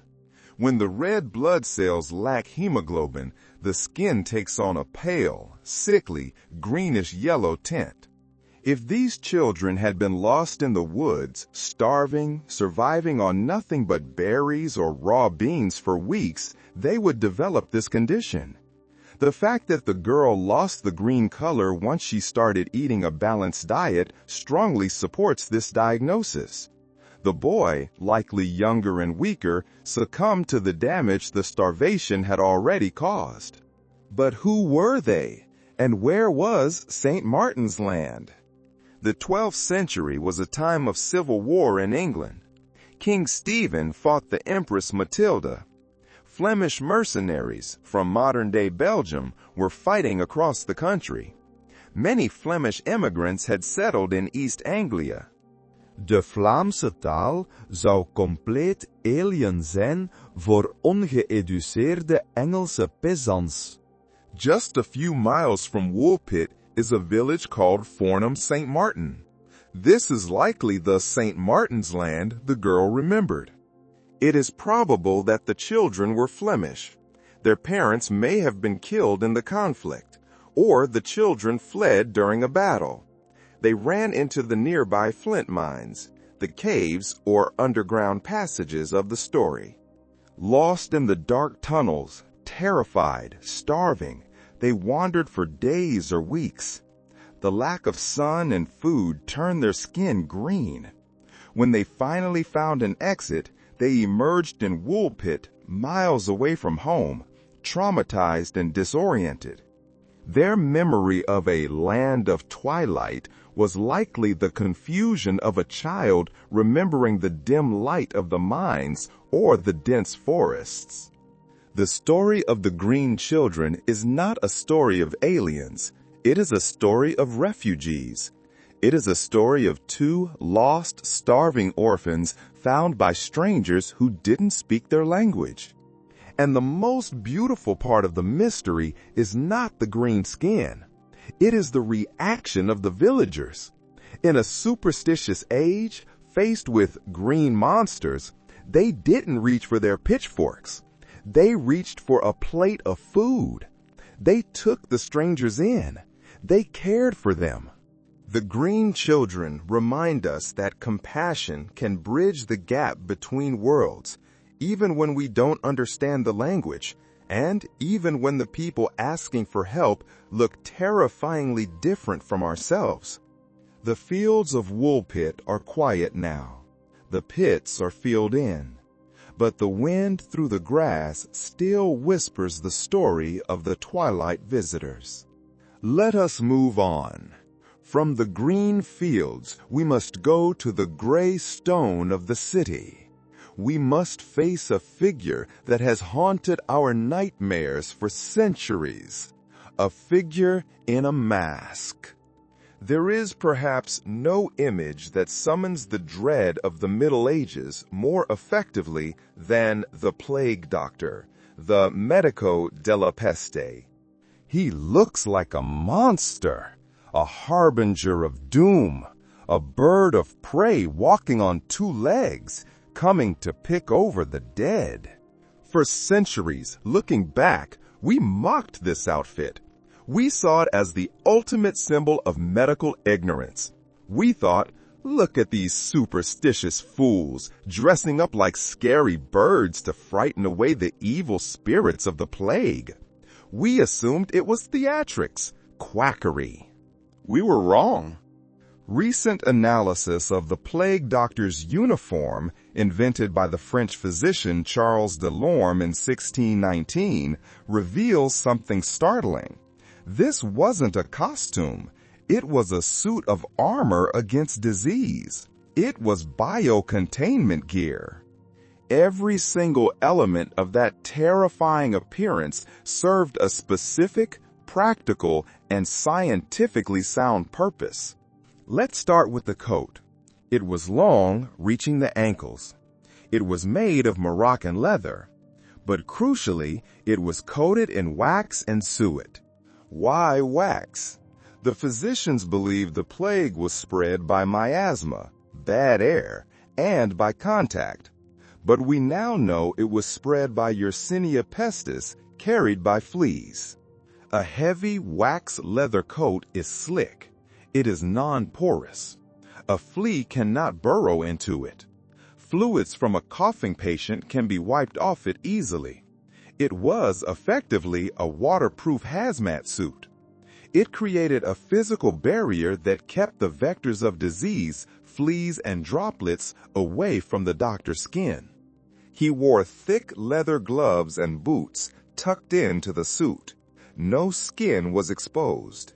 When the red blood cells lack hemoglobin, the skin takes on a pale, sickly, greenish-yellow tint. If these children had been lost in the woods, starving, surviving on nothing but berries or raw beans for weeks, they would develop this condition. The fact that the girl lost the green color once she started eating a balanced diet strongly supports this diagnosis. The boy, likely younger and weaker, succumbed to the damage the starvation had already caused. But who were they? And where was St. Martin's Land? The 12th century was a time of civil war in England. King Stephen fought the Empress Matilda. Flemish mercenaries from modern-day Belgium were fighting across the country. Many Flemish immigrants had settled in East Anglia. De Vlaamse taal zou compleet alien zijn voor ongeëduceerde Engelse peasants. Just a few miles from Woolpit is a village called Fornham St. Martin. This is likely the St. Martin's Land the girl remembered. It is probable that the children were Flemish. Their parents may have been killed in the conflict, or the children fled during a battle. They ran into the nearby flint mines, the caves or underground passages of the story. Lost in the dark tunnels, terrified, starving, they wandered for days or weeks. The lack of sun and food turned their skin green. When they finally found an exit, they emerged in Woolpit, miles away from home, traumatized and disoriented. Their memory of a land of twilight was likely the confusion of a child remembering the dim light of the mines or the dense forests. The story of the green children is not a story of aliens. It is a story of refugees. It is a story of two lost, starving orphans found by strangers who didn't speak their language. And the most beautiful part of the mystery is not the green skin. It is the reaction of the villagers. In a superstitious age, faced with green monsters, they didn't reach for their pitchforks. They reached for a plate of food. They took the strangers in. They cared for them. The green children remind us that compassion can bridge the gap between worlds, even when we don't understand the language, and even when the people asking for help look terrifyingly different from ourselves. The fields of Woolpit are quiet now. The pits are filled in. but the wind through the grass still whispers the story of the twilight visitors. Let us move on. From the green fields, we must go to the gray stone of the city. We must face a figure that has haunted our nightmares for centuries. A figure in a mask. There is perhaps no image that summons the dread of the Middle Ages more effectively than the plague doctor, the medico della peste. He looks like a monster, a harbinger of doom, a bird of prey walking on two legs, coming to pick over the dead. For centuries, looking back, we mocked this outfit. We saw it as the ultimate symbol of medical ignorance. We thought, look at these superstitious fools dressing up like scary birds to frighten away the evil spirits of the plague. We assumed it was theatrics, quackery. We were wrong. Recent analysis of the plague doctor's uniform, invented by the French physician Charles Delorme in 1619, reveals something startling. This wasn't a costume. It was a suit of armor against disease. It was biocontainment gear. Every single element of that terrifying appearance served a specific, practical, and scientifically sound purpose. Let's start with the coat. It was long, reaching the ankles. It was made of Moroccan leather. But crucially, it was coated in wax and suet. Why wax? The physicians believed the plague was spread by miasma, bad air, and by contact. But we now know it was spread by Yersinia pestis, carried by fleas. A heavy wax leather coat is slick. It is non-porous. A flea cannot burrow into it. Fluids from a coughing patient can be wiped off it easily. It was effectively a waterproof hazmat suit. It created a physical barrier that kept the vectors of disease, fleas, and droplets away from the doctor's skin. He wore thick leather gloves and boots tucked into the suit. No skin was exposed.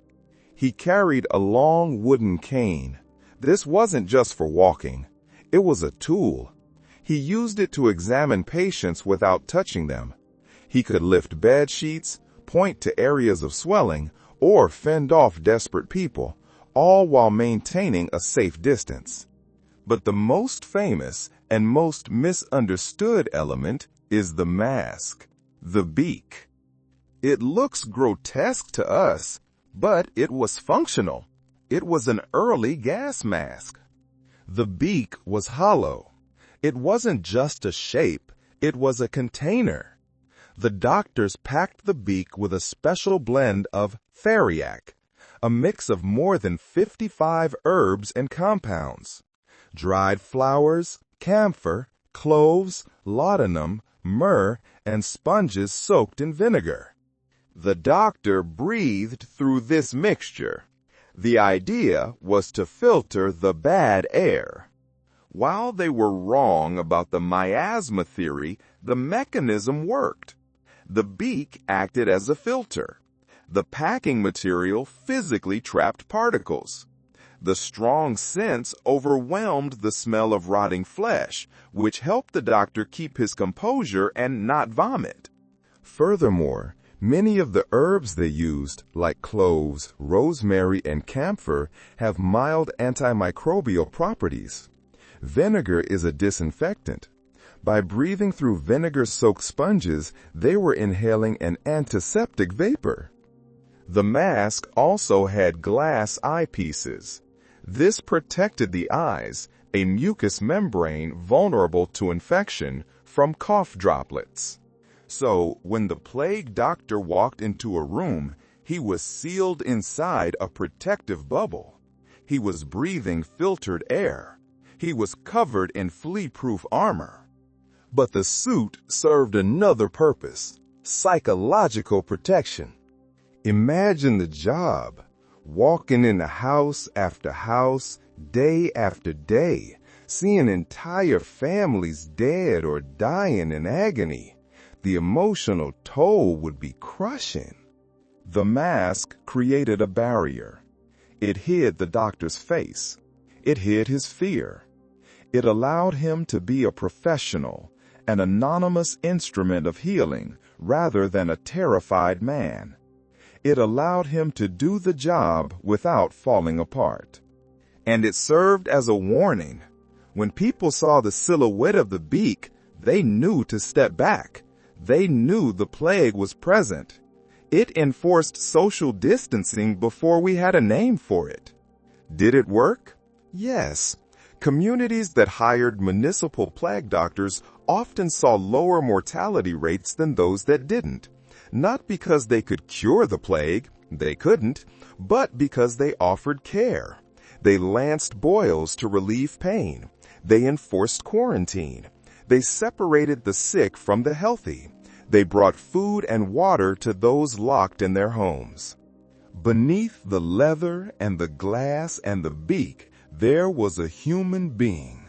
He carried a long wooden cane. This wasn't just for walking. It was a tool. He used it to examine patients without touching them. He could lift bed sheets, point to areas of swelling, or fend off desperate people, all while maintaining a safe distance. But the most famous and most misunderstood element is the mask, the beak. It looks grotesque to us, but it was functional. It was an early gas mask. The beak was hollow. It wasn't just a shape, it was a container. The doctors packed the beak with a special blend of theriac, a mix of more than 55 herbs and compounds. Dried flowers, camphor, cloves, laudanum, myrrh, and sponges soaked in vinegar. The doctor breathed through this mixture. The idea was to filter the bad air. While they were wrong about the miasma theory, the mechanism worked. The beak acted as a filter. The packing material physically trapped particles. The strong scents overwhelmed the smell of rotting flesh, which helped the doctor keep his composure and not vomit. Furthermore, many of the herbs they used, like cloves, rosemary, and camphor, have mild antimicrobial properties. Vinegar is a disinfectant. By breathing through vinegar-soaked sponges, they were inhaling an antiseptic vapor. The mask also had glass eyepieces. This protected the eyes, a mucous membrane vulnerable to infection, from cough droplets. So, when the plague doctor walked into a room, he was sealed inside a protective bubble. He was breathing filtered air. He was covered in flea-proof armor. But the suit served another purpose: psychological protection. Imagine the job, walking into house after house, day after day, Seeing entire families dead or dying in agony, the emotional toll would be crushing. The mask created a barrier. It hid the doctor's face. It hid his fear. It allowed him to be a professional, an anonymous instrument of healing rather than a terrified man. It allowed him to do the job without falling apart. And it served as a warning. When people saw the silhouette of the beak, they knew to step back. They knew the plague was present. It enforced social distancing before we had a name for it. Did it work? Yes. Communities that hired municipal plague doctors often saw lower mortality rates than those that didn't. Not because they could cure the plague, they couldn't, but because they offered care. They lanced boils to relieve pain. They enforced quarantine. They separated the sick from the healthy. They brought food and water to those locked in their homes. Beneath the leather and the glass and the beak, there was a human being.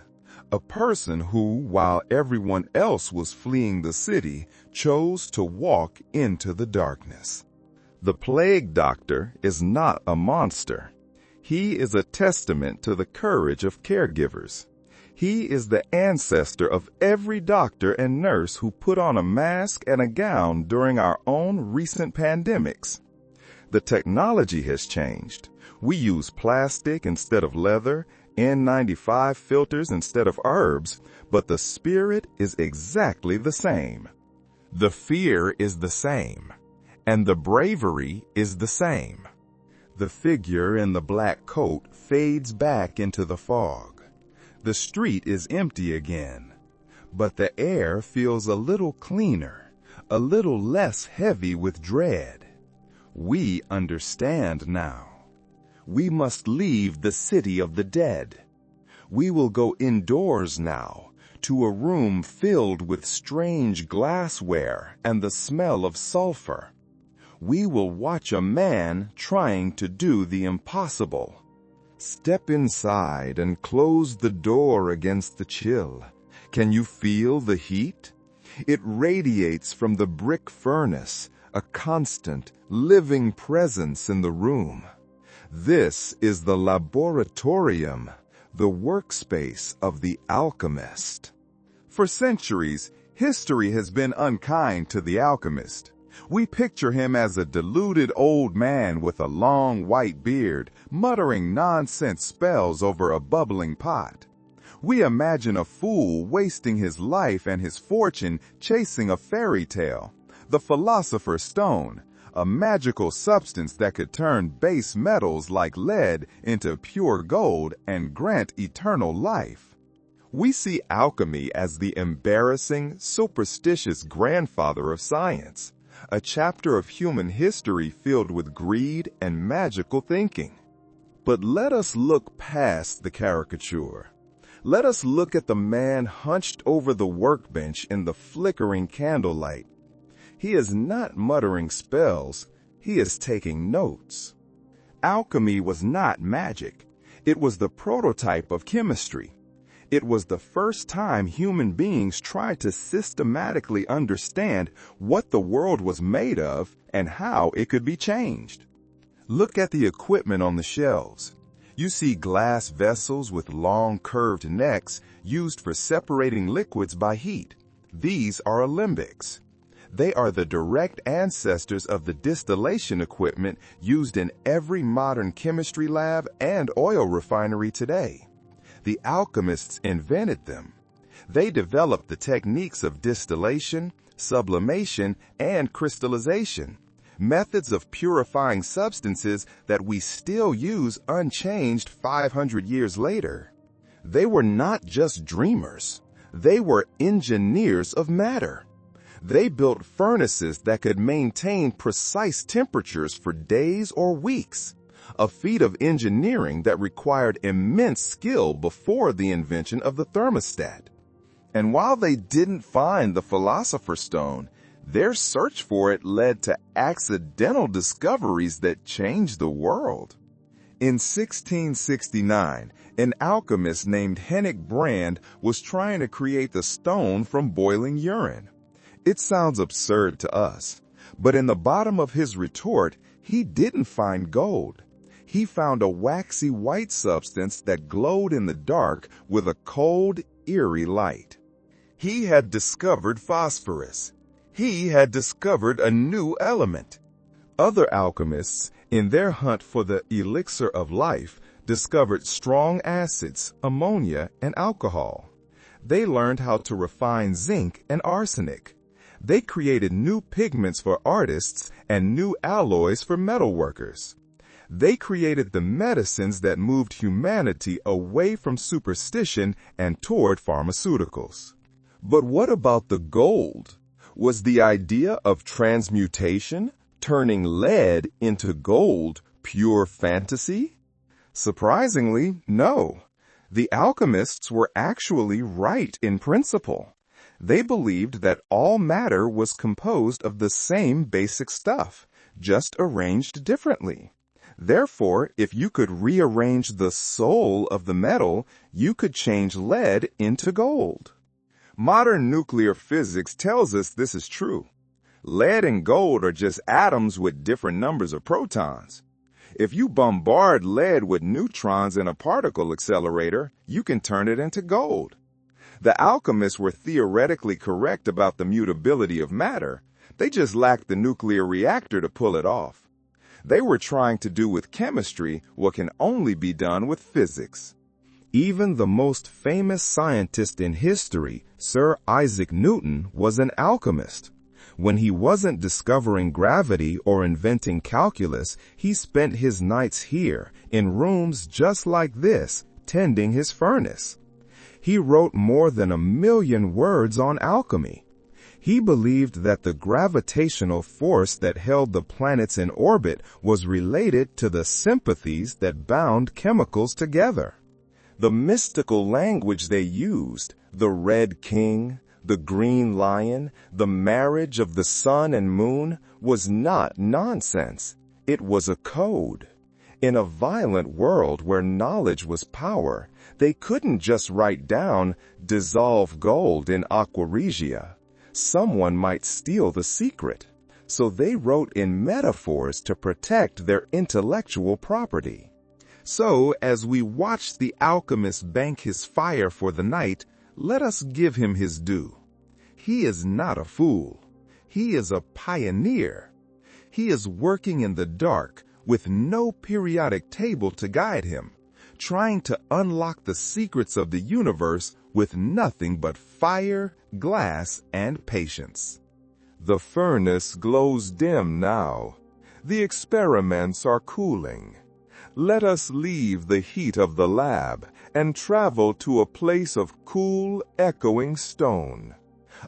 A person who, while everyone else was fleeing the city, chose to walk into the darkness. The plague doctor is not a monster. He is a testament to the courage of caregivers. He is the ancestor of every doctor and nurse who put on a mask and a gown during our own recent pandemics. The technology has changed. We use plastic instead of leather, N95 filters instead of herbs, but the spirit is exactly the same. The fear is the same, and the bravery is the same. The figure in the black coat fades back into the fog. The street is empty again, but the air feels a little cleaner, a little less heavy with dread. We understand now. We must leave the city of the dead. We will go indoors now, to a room filled with strange glassware and the smell of sulfur. We will watch a man trying to do the impossible. Step inside and close the door against the chill. Can you feel the heat? It radiates from the brick furnace, a constant, living presence in the room. This is the laboratorium, the workspace of the alchemist. For centuries, history has been unkind to the alchemist. We picture him as a deluded old man with a long white beard, muttering nonsense spells over a bubbling pot. We imagine a fool wasting his life and his fortune chasing a fairy tale, the philosopher's stone, a magical substance that could turn base metals like lead into pure gold and grant eternal life. We see alchemy as the embarrassing, superstitious grandfather of science, a chapter of human history filled with greed and magical thinking. But let us look past the caricature. Let us look at the man hunched over the workbench in the flickering candlelight. He is not muttering spells, he is taking notes. Alchemy was not magic. It was the prototype of chemistry. It was the first time human beings tried to systematically understand what the world was made of and how it could be changed. Look at the equipment on the shelves. You see glass vessels with long curved necks used for separating liquids by heat. These are alembics. They are the direct ancestors of the distillation equipment used in every modern chemistry lab and oil refinery today. The alchemists invented them. They developed the techniques of distillation, sublimation, and crystallization, methods of purifying substances that we still use unchanged 500 years later. They were not just dreamers. They were engineers of matter. They built furnaces that could maintain precise temperatures for days or weeks, a feat of engineering that required immense skill before the invention of the thermostat. And while they didn't find the philosopher's stone, their search for it led to accidental discoveries that changed the world. In 1669, an alchemist named Henrik Brand was trying to create the stone from boiling urine. It sounds absurd to us, but in the bottom of his retort, he didn't find gold. He found a waxy white substance that glowed in the dark with a cold, eerie light. He had discovered phosphorus. He had discovered a new element. Other alchemists, in their hunt for the elixir of life, discovered strong acids, ammonia, and alcohol. They learned how to refine zinc and arsenic. They created new pigments for artists and new alloys for metalworkers. They created the medicines that moved humanity away from superstition and toward pharmaceuticals. But what about the gold? Was the idea of transmutation, turning lead into gold, pure fantasy? Surprisingly, no. The alchemists were actually right in principle. They believed that all matter was composed of the same basic stuff, just arranged differently. Therefore, if you could rearrange the soul of the metal, you could change lead into gold. Modern nuclear physics tells us this is true. Lead and gold are just atoms with different numbers of protons. If you bombard lead with neutrons in a particle accelerator, you can turn it into gold. The alchemists were theoretically correct about the mutability of matter. They just lacked the nuclear reactor to pull it off. They were trying to do with chemistry what can only be done with physics. Even the most famous scientist in history, Sir Isaac Newton, was an alchemist. When he wasn't discovering gravity or inventing calculus, he spent his nights here, in rooms just like this, tending his furnace. He wrote more than 1,000,000 words on alchemy. He believed that the gravitational force that held the planets in orbit was related to the sympathies that bound chemicals together. The mystical language they used, the Red King, the Green Lion, the marriage of the sun and moon, was not nonsense. It was a code. In a violent world where knowledge was power, they couldn't just write down, dissolve gold in aqua regia. Someone might steal the secret. So they wrote in metaphors to protect their intellectual property. So, as we watch the alchemist bank his fire for the night, let us give him his due. He is not a fool. He is a pioneer. He is working in the dark with no periodic table to guide him, trying to unlock the secrets of the universe with nothing but fire, glass, and patience. The furnace glows dim now. The experiments are cooling. Let us leave the heat of the lab and travel to a place of cool, echoing stone.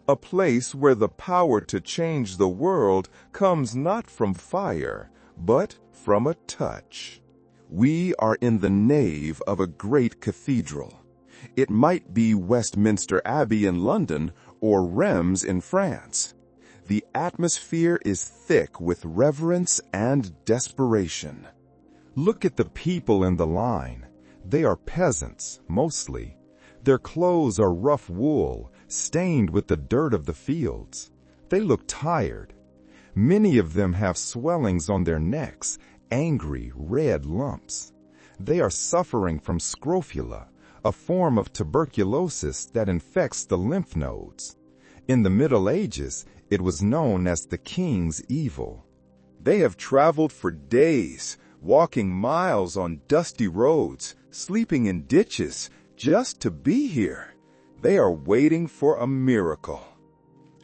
A place where the power to change the world comes not from fire, but from a touch. We are in the nave of a great cathedral. It might be Westminster Abbey in London or Reims in France. The atmosphere is thick with reverence and desperation. Look at the people in the line. They are peasants, mostly. Their clothes are rough wool, stained with the dirt of the fields. They look tired. Many of them have swellings on their necks, angry, red lumps. They are suffering from scrofula, a form of tuberculosis that infects the lymph nodes. In the Middle Ages, it was known as the king's evil. They have traveled for days, walking miles on dusty roads, sleeping in ditches, just to be here. They are waiting for a miracle.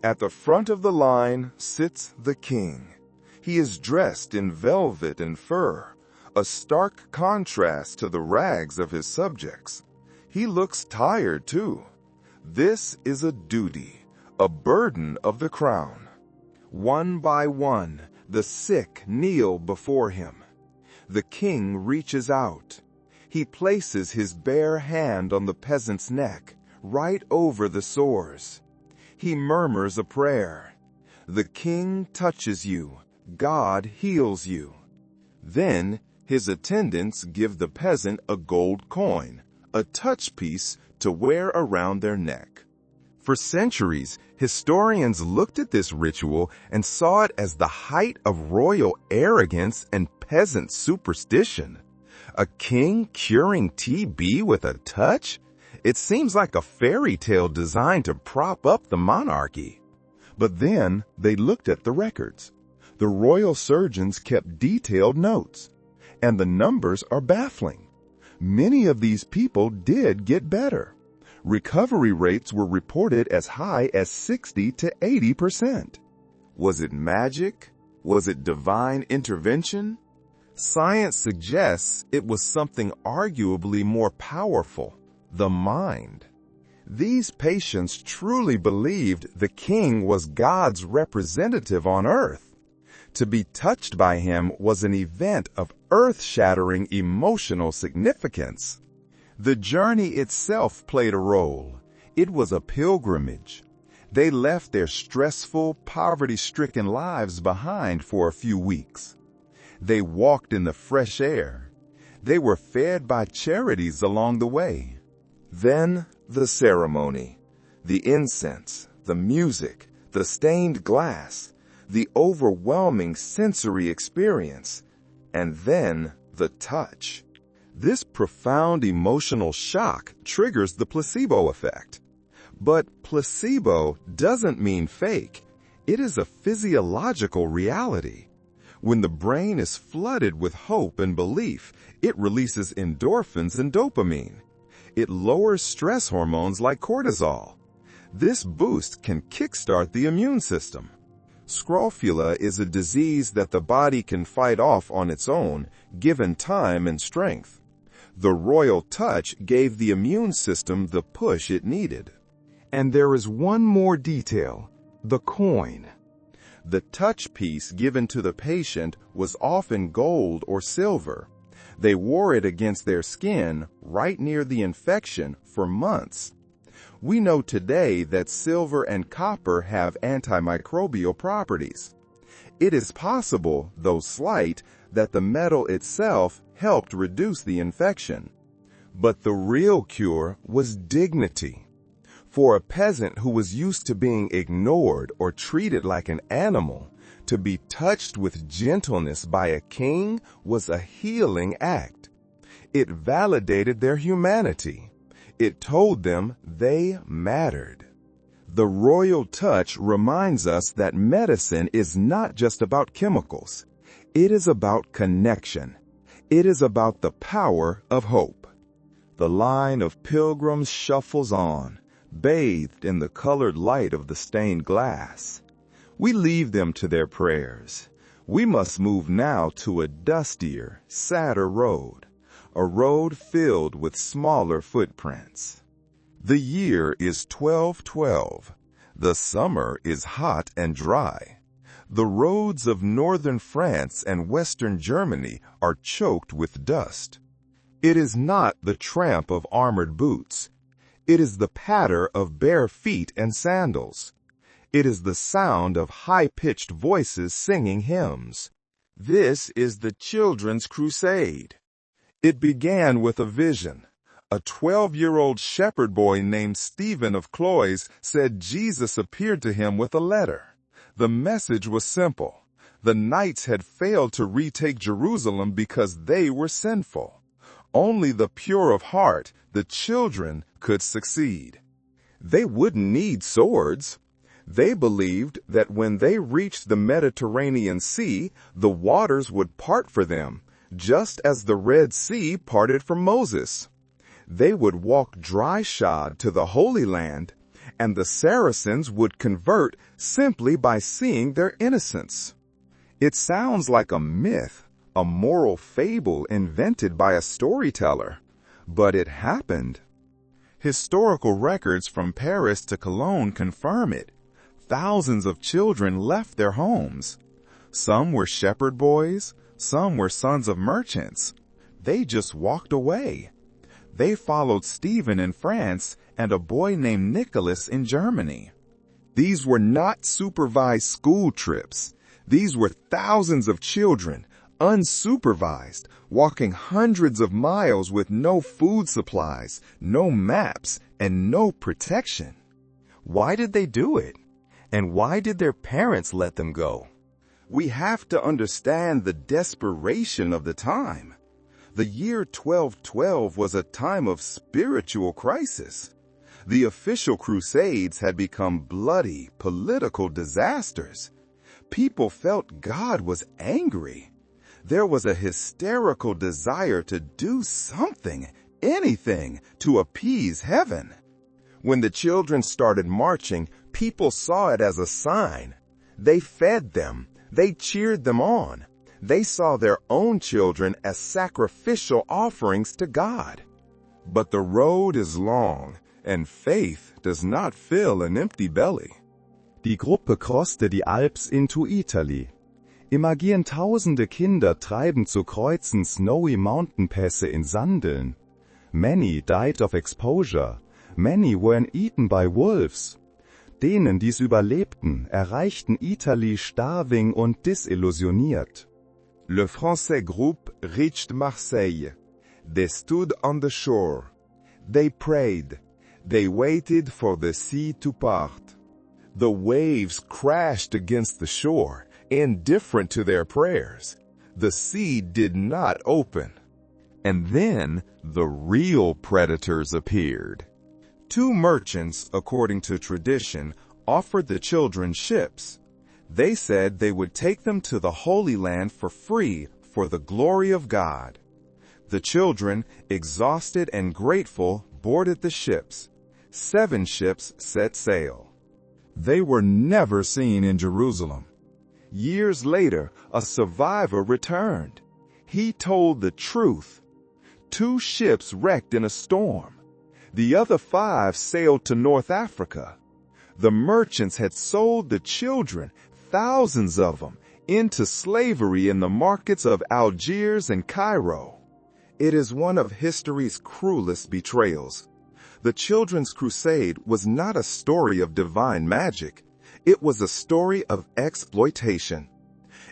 At the front of the line sits the king. He is dressed in velvet and fur, a stark contrast to the rags of his subjects. He looks tired, too. This is a duty, a burden of the crown. One by one, the sick kneel before him. The king reaches out. He places his bare hand on the peasant's neck, right over the sores. He murmurs a prayer. The king touches you. God heals you. Then His attendants give the peasant a gold coin, a touch piece to wear around their neck. For centuries, historians looked at this ritual and saw it as the height of royal arrogance and peasant superstition. A king curing TB with a touch? It seems like a fairy tale designed to prop up the monarchy. But then they looked at the records. The royal surgeons kept detailed notes, and the numbers are baffling. Many of these people did get better. Recovery rates were reported as high as 60 to 80%. Was it magic? Was it divine intervention? Science suggests it was something arguably more powerful, the mind. These patients truly believed the king was God's representative on earth. To be touched by him was an event of earth-shattering emotional significance. The journey itself played a role. It was a pilgrimage. They left their stressful, poverty-stricken lives behind for a few weeks. They walked in the fresh air. They were fed by charities along the way. Then the ceremony, the incense, the music, the stained glass, the overwhelming sensory experience, and then the touch. This profound emotional shock triggers the placebo effect. But placebo doesn't mean fake. It is a physiological reality. When the brain is flooded with hope and belief, it releases endorphins and dopamine. It lowers stress hormones like cortisol. This boost can kickstart the immune system. Scrofula is a disease that the body can fight off on its own, given time and strength. The royal touch gave the immune system the push it needed. And there is one more detail, the coin. The touch piece given to the patient was often gold or silver. They wore it against their skin right near the infection for months. We know today that silver and copper have antimicrobial properties. It is possible, though slight, that the metal itself helped reduce the infection. But the real cure was dignity. For a peasant who was used to being ignored or treated like an animal, to be touched with gentleness by a king was a healing act. It validated their humanity. It told them they mattered. The royal touch reminds us that medicine is not just about chemicals. It is about connection. It is about the power of hope. The line of pilgrims shuffles on, bathed in the colored light of the stained glass. We leave them to their prayers. We must move now to a dustier, sadder road, a road filled with smaller footprints. The year is 1212. The summer is hot and dry. The roads of northern France and western Germany are choked with dust. It is not the tramp of armored boots. It is the patter of bare feet and sandals. It is the sound of high-pitched voices singing hymns. This is the children's crusade. It began with a vision. A 12-year-old shepherd boy named Stephen of Cloyes said Jesus appeared to him with a letter. The message was simple. The knights had failed to retake Jerusalem because they were sinful. Only the pure of heart, the children, could succeed. They wouldn't need swords. They believed that when they reached the Mediterranean Sea, the waters would part for them, just as the Red Sea parted for Moses. They would walk dry-shod to the Holy Land, and the Saracens would convert simply by seeing their innocence. It sounds like a myth, a moral fable invented by a storyteller, but it happened. Historical records from Paris to Cologne confirm it. Thousands of children left their homes. Some were shepherd boys, some were sons of merchants. They just walked away. They followed Stephen in France and a boy named Nicholas in Germany. These were not supervised school trips. These were thousands of children, unsupervised, walking hundreds of miles with no food supplies, no maps, and no protection. Why did they do it? And why did their parents let them go? We have to understand the desperation of the time. The year 1212 was a time of spiritual crisis. The official crusades had become bloody political disasters. People felt God was angry. There was a hysterical desire to do something, anything, to appease heaven. When the children started marching, people saw it as a sign. They fed them. They cheered them on. They saw their own children as sacrificial offerings to God. But the road is long, and faith does not fill an empty belly. Die Gruppe kroste die Alps into Italy. Immergehen tausende Kinder treiben zu Kreuzen snowy Mountainpässe in Sandeln. Many died of exposure. Many were eaten by wolves. Denen, die's überlebten, erreichten Italy starving und disillusioniert. Le Français groupe reached Marseille. They stood on the shore. They prayed. They waited for the sea to part. The waves crashed against the shore, indifferent to their prayers. The sea did not open. And then the real predators appeared. Two merchants, according to tradition, offered the children ships. They said they would take them to the Holy Land for free for the glory of God. The children, exhausted and grateful, boarded the ships. 7 ships set sail. They were never seen in Jerusalem. Years later, a survivor returned. He told the truth. 2 ships wrecked in a storm. The other 5 sailed to North Africa. The merchants had sold the children, thousands of them, into slavery in the markets of Algiers and Cairo. It is one of history's cruelest betrayals. The Children's Crusade was not a story of divine magic. It was a story of exploitation.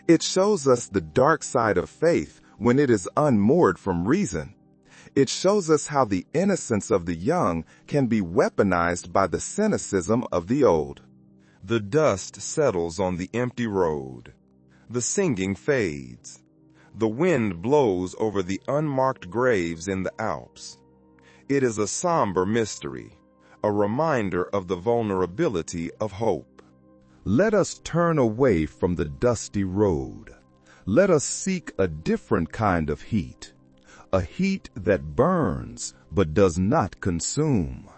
It shows us the dark side of faith when it is unmoored from reason. It shows us how the innocence of the young can be weaponized by the cynicism of the old. The dust settles on the empty road. The singing fades. The wind blows over the unmarked graves in the Alps. It is a somber mystery, a reminder of the vulnerability of hope. Let us turn away from the dusty road. Let us seek a different kind of heat. A heat that burns but does not consume.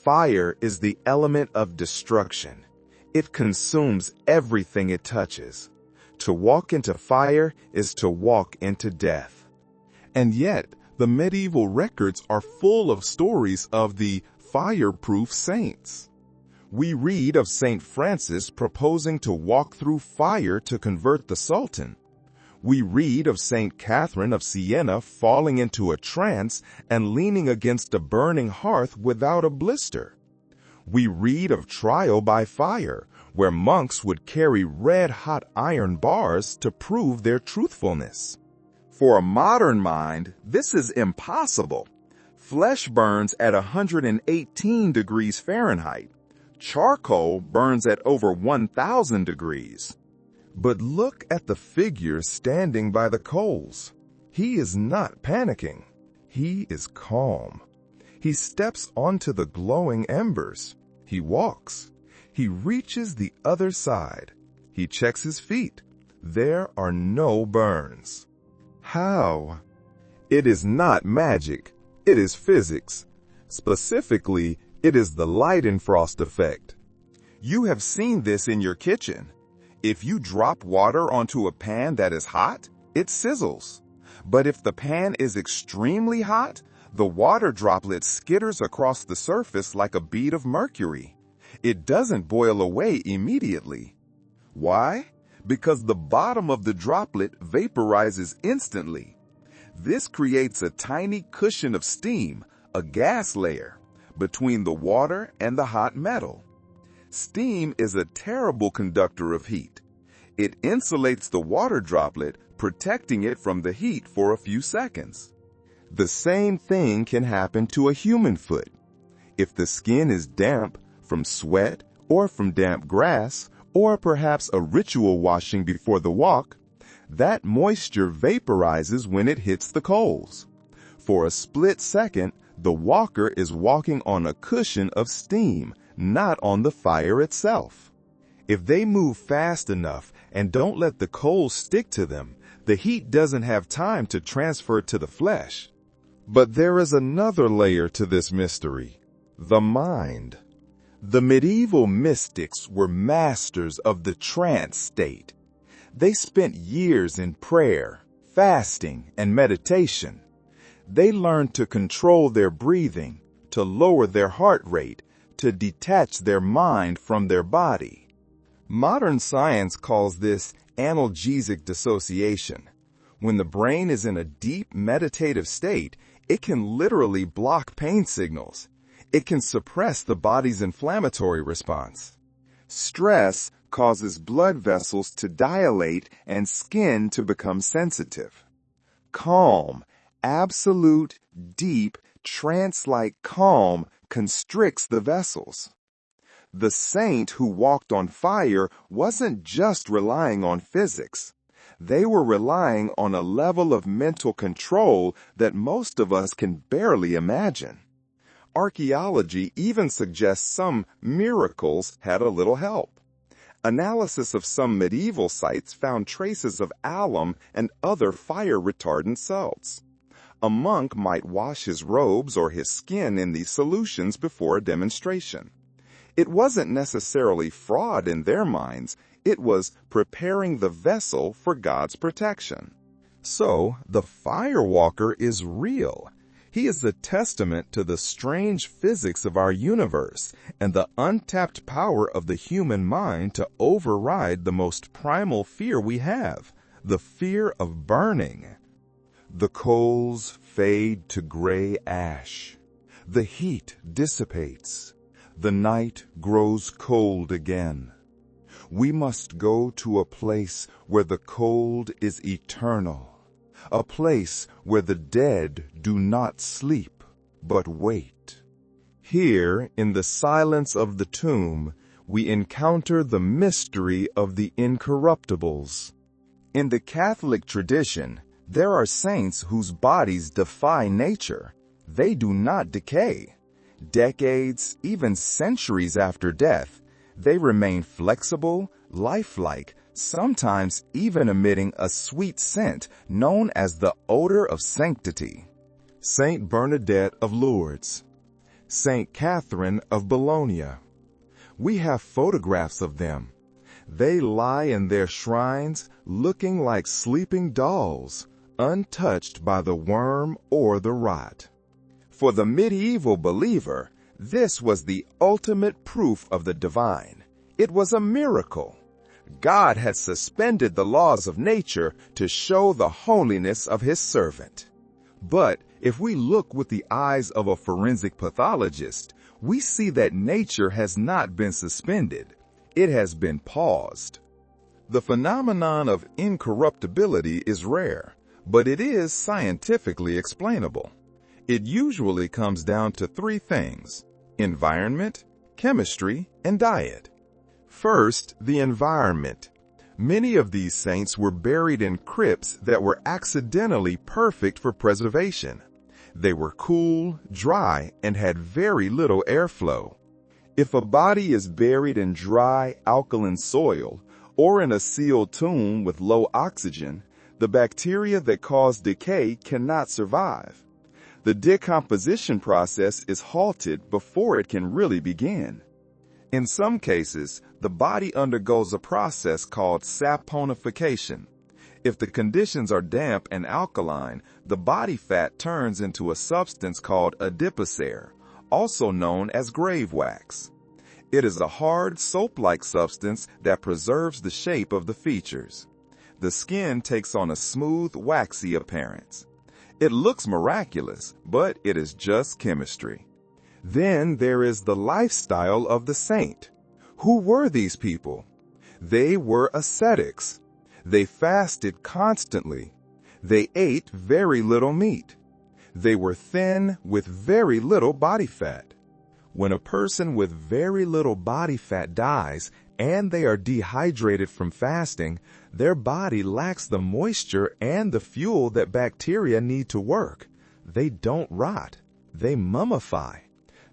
Fire is the element of destruction. It consumes everything it touches. To walk into fire is to walk into death. And yet, the medieval records are full of stories of the fireproof saints. We read of Saint Francis proposing to walk through fire to convert the Sultan. We read of Saint Catherine of Siena falling into a trance and leaning against a burning hearth without a blister. We read of trial by fire, where monks would carry red-hot iron bars to prove their truthfulness. For a modern mind, this is impossible. Flesh burns at 118 degrees Fahrenheit. Charcoal burns at over 1,000 degrees. But look at the figure standing by the coals. He is not panicking. He is calm. He steps onto the glowing embers. He walks. He reaches the other side. He checks his feet. There are no burns. How? It is not magic. It is physics. Specifically, it is the Leidenfrost effect. You have seen this in your kitchen. If you drop water onto a pan that is hot, it sizzles. But if the pan is extremely hot, the water droplet skitters across the surface like a bead of mercury. It doesn't boil away immediately. Why? Because the bottom of the droplet vaporizes instantly. This creates a tiny cushion of steam, a gas layer, between the water and the hot metal. Steam is a terrible conductor of heat. It insulates the water droplet, protecting it from the heat for a few seconds. The same thing can happen to a human foot. If the skin is damp from sweat or from damp grass, or perhaps a ritual washing before the walk, that moisture vaporizes when it hits the coals. For a split second, the walker is walking on a cushion of steam, not on the fire itself. If they move fast enough and don't let the coals stick to them, the heat doesn't have time to transfer to the flesh. But there is another layer to this mystery: the mind. The medieval mystics were masters of the trance state. They spent years in prayer, fasting, and meditation. They learned to control their breathing, to lower their heart rate, to detach their mind from their body. Modern science calls this analgesic dissociation. When the brain is in a deep meditative state, it can literally block pain signals. It can suppress the body's inflammatory response. Stress causes blood vessels to dilate and skin to become sensitive. Calm, absolute, deep, trance-like calm constricts the vessels. The saint who walked on fire wasn't just relying on physics. They were relying on a level of mental control that most of us can barely imagine. Archaeology even suggests some miracles had a little help. Analysis of some medieval sites found traces of alum and other fire-retardant salts. A monk might wash his robes or his skin in these solutions before a demonstration. It wasn't necessarily fraud in their minds, it was preparing the vessel for God's protection. So, the firewalker is real. He is a testament to the strange physics of our universe and the untapped power of the human mind to override the most primal fear we have, the fear of burning. The coals fade to gray ash. The heat dissipates. The night grows cold again. We must go to a place where the cold is eternal. A place where the dead do not sleep, but wait. Here, in the silence of the tomb, we encounter the mystery of the incorruptibles. In the Catholic tradition, there are saints whose bodies defy nature. They do not decay. Decades, even centuries after death, they remain flexible, lifelike, sometimes even emitting a sweet scent known as the odor of sanctity. Saint Bernadette of Lourdes, Saint Catherine of Bologna. We have photographs of them. They lie in their shrines looking like sleeping dolls, untouched by the worm or the rot. For the medieval believer, this was the ultimate proof of the divine. It was a miracle. God had suspended the laws of nature to show the holiness of his servant. But if we look with the eyes of a forensic pathologist, we see that nature has not been suspended. It has been paused. The phenomenon of incorruptibility is rare, but it is scientifically explainable. It usually comes down to three things: environment, chemistry, and diet. First, the environment. Many of these saints were buried in crypts that were accidentally perfect for preservation. They were cool, dry, and had very little airflow. If a body is buried in dry, alkaline soil, or in a sealed tomb with low oxygen, the bacteria that cause decay cannot survive. The decomposition process is halted before it can really begin. In some cases, the body undergoes a process called saponification. If the conditions are damp and alkaline, the body fat turns into a substance called adipocere, also known as grave wax. It is a hard, soap-like substance that preserves the shape of the features. The skin takes on a smooth, waxy appearance. It looks miraculous, but it is just chemistry. Then there is the lifestyle of the saint. Who were these people? They were ascetics. They fasted constantly. They ate very little meat. They were thin with very little body fat. When a person with very little body fat dies and they are dehydrated from fasting, their body lacks the moisture and the fuel that bacteria need to work. They don't rot. They mummify.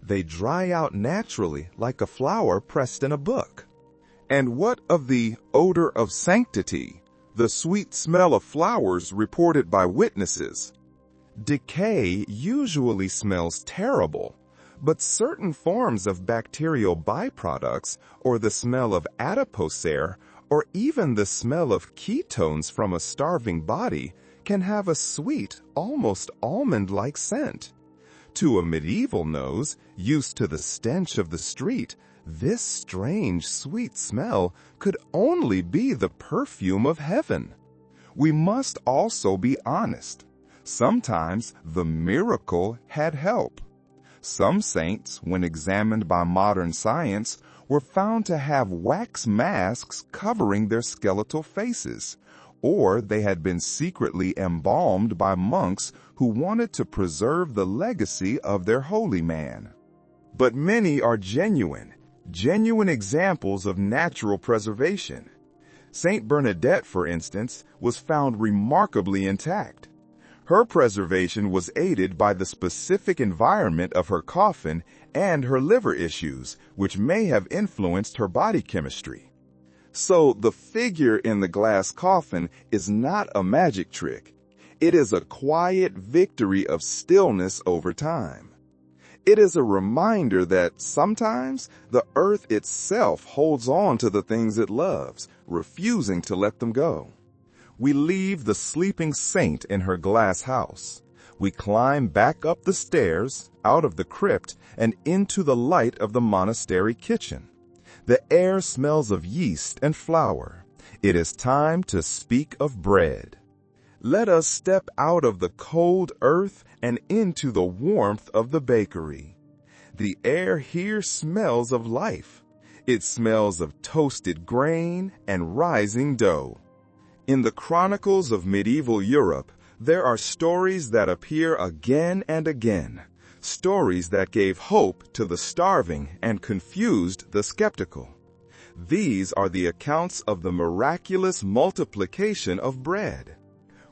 They dry out naturally like a flower pressed in a book. And what of the odor of sanctity, the sweet smell of flowers reported by witnesses? Decay usually smells terrible, but certain forms of bacterial byproducts, or the smell of adipose air, or even the smell of ketones from a starving body, can have a sweet, almost almond-like scent. To a medieval nose, used to the stench of the street, this strange, sweet smell could only be the perfume of heaven. We must also be honest. Sometimes the miracle had help. Some saints, when examined by modern science, were found to have wax masks covering their skeletal faces, or they had been secretly embalmed by monks who wanted to preserve the legacy of their holy man. But many are genuine examples of natural preservation. Saint Bernadette, for instance, was found remarkably intact. Her preservation was aided by the specific environment of her coffin and her liver issues, which may have influenced her body chemistry. So the figure in the glass coffin is not a magic trick. It is a quiet victory of stillness over time. It is a reminder that sometimes the earth itself holds on to the things it loves, refusing to let them go. We leave the sleeping saint in her glass house. We climb back up the stairs, out of the crypt, and into the light of the monastery kitchen. The air smells of yeast and flour. It is time to speak of bread. Let us step out of the cold earth and into the warmth of the bakery. The air here smells of life. It smells of toasted grain and rising dough. In the chronicles of medieval Europe, there are stories that appear again and again, stories that gave hope to the starving and confused the skeptical. These are the accounts of the miraculous multiplication of bread.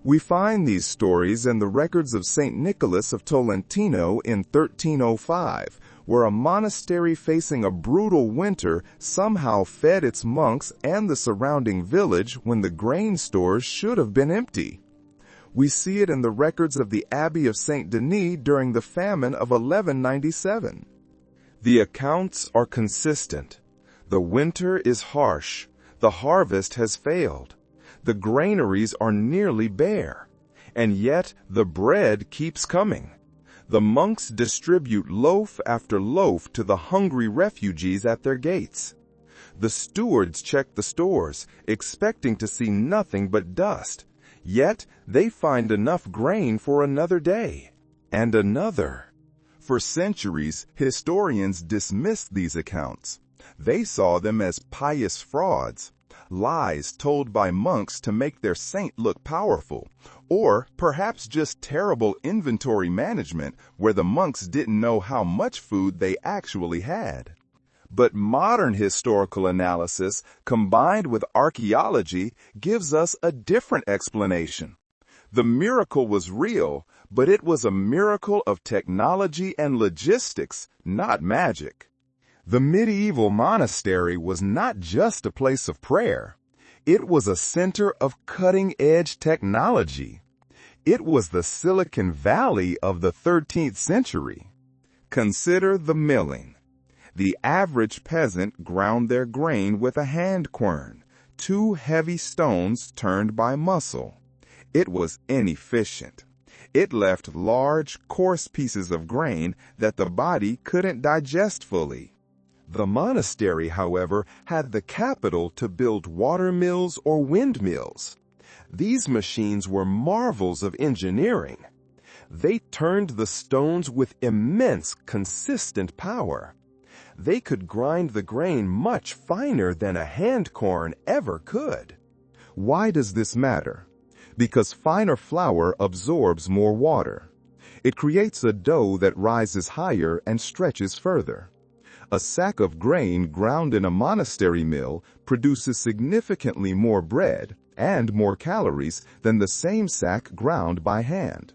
We find these stories in the records of St. Nicholas of Tolentino in 1305, where a monastery facing a brutal winter somehow fed its monks and the surrounding village when the grain stores should have been empty. We see it in the records of the Abbey of St. Denis during the famine of 1197. The accounts are consistent. The winter is harsh. The harvest has failed. The granaries are nearly bare. And yet the bread keeps coming. The monks distribute loaf after loaf to the hungry refugees at their gates. The stewards check the stores, expecting to see nothing but dust. Yet they find enough grain for another day, and another. For centuries, historians dismissed these accounts. They saw them as pious frauds, lies told by monks to make their saint look powerful, or perhaps just terrible inventory management where the monks didn't know how much food they actually had. But modern historical analysis, combined with archaeology, gives us a different explanation. The miracle was real, but it was a miracle of technology and logistics, not magic. The medieval monastery was not just a place of prayer. It was a center of cutting-edge technology. It was the Silicon Valley of the 13th century. Consider the milling. The average peasant ground their grain with a hand quern, 2 heavy stones turned by muscle. It was inefficient. It left large, coarse pieces of grain that the body couldn't digest fully. The monastery, however, had the capital to build water mills or windmills. These machines were marvels of engineering. They turned the stones with immense, consistent power. they could grind the grain much finer than a hand corn ever could. Why does this matter? Because finer flour absorbs more water. It creates a dough that rises higher and stretches further. A sack of grain ground in a monastery mill produces significantly more bread and more calories than the same sack ground by hand.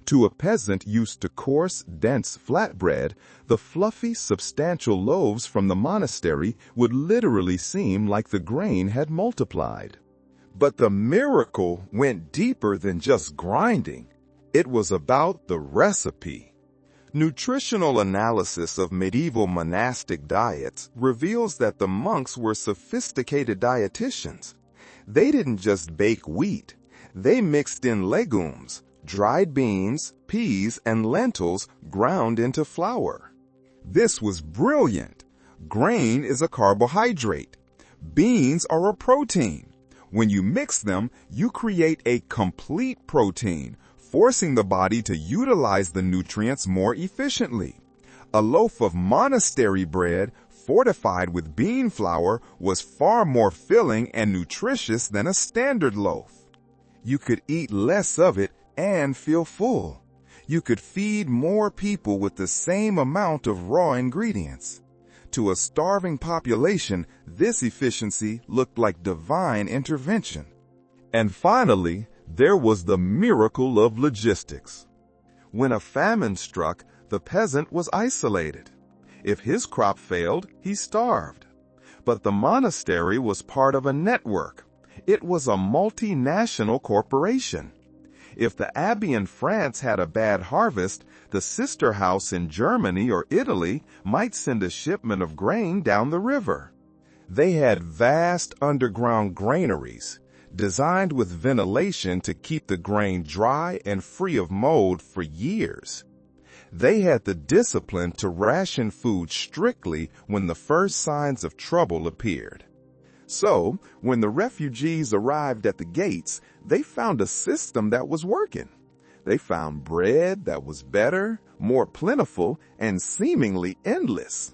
To a peasant used to coarse, dense flatbread, the fluffy, substantial loaves from the monastery would literally seem like the grain had multiplied. But the miracle went deeper than just grinding. It was about the recipe. Nutritional analysis of medieval monastic diets reveals that the monks were sophisticated dietitians. They didn't just bake wheat. They mixed in legumes, dried beans, peas, and lentils ground into flour. This was brilliant. Grain is a carbohydrate. Beans are a protein. When you mix them, you create a complete protein, forcing the body to utilize the nutrients more efficiently. A loaf of monastery bread fortified with bean flour was far more filling and nutritious than a standard loaf. You could eat less of it and feel full. You could feed more people with the same amount of raw ingredients. To a starving population, this efficiency looked like divine intervention. And finally, there was the miracle of logistics. When a famine struck, the peasant was isolated. If his crop failed, he starved. But the monastery was part of a network. It was a multinational corporation. If the abbey in France had a bad harvest, the sister house in Germany or Italy might send a shipment of grain down the river. They had vast underground granaries, designed with ventilation to keep the grain dry and free of mold for years. They had the discipline to ration food strictly when the first signs of trouble appeared. So, when the refugees arrived at the gates, they found a system that was working. They found bread that was better, more plentiful, and seemingly endless.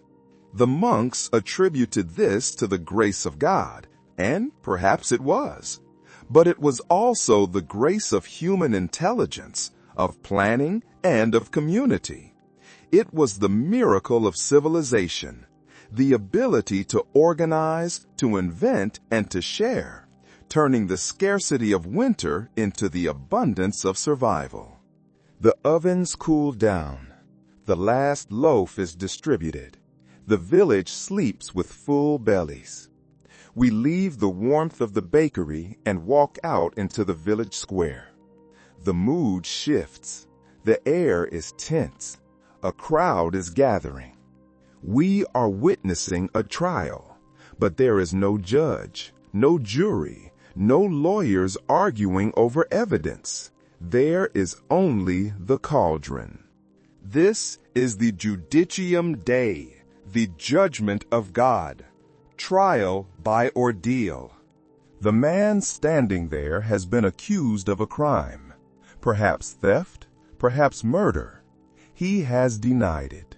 The monks attributed this to the grace of God, and perhaps it was. But it was also the grace of human intelligence, of planning, and of community. It was the miracle of civilization. The ability to organize, to invent, and to share, turning the scarcity of winter into the abundance of survival. The ovens cool down. The last loaf is distributed. The village sleeps with full bellies. We leave the warmth of the bakery and walk out into the village square. The mood shifts. The air is tense. A crowd is gathering. We are witnessing a trial, but there is no judge, no jury, no lawyers arguing over evidence. There is only the cauldron. This is the Judicium Dei, the judgment of God, trial by ordeal. The man standing there has been accused of a crime, perhaps theft, perhaps murder. He has denied it.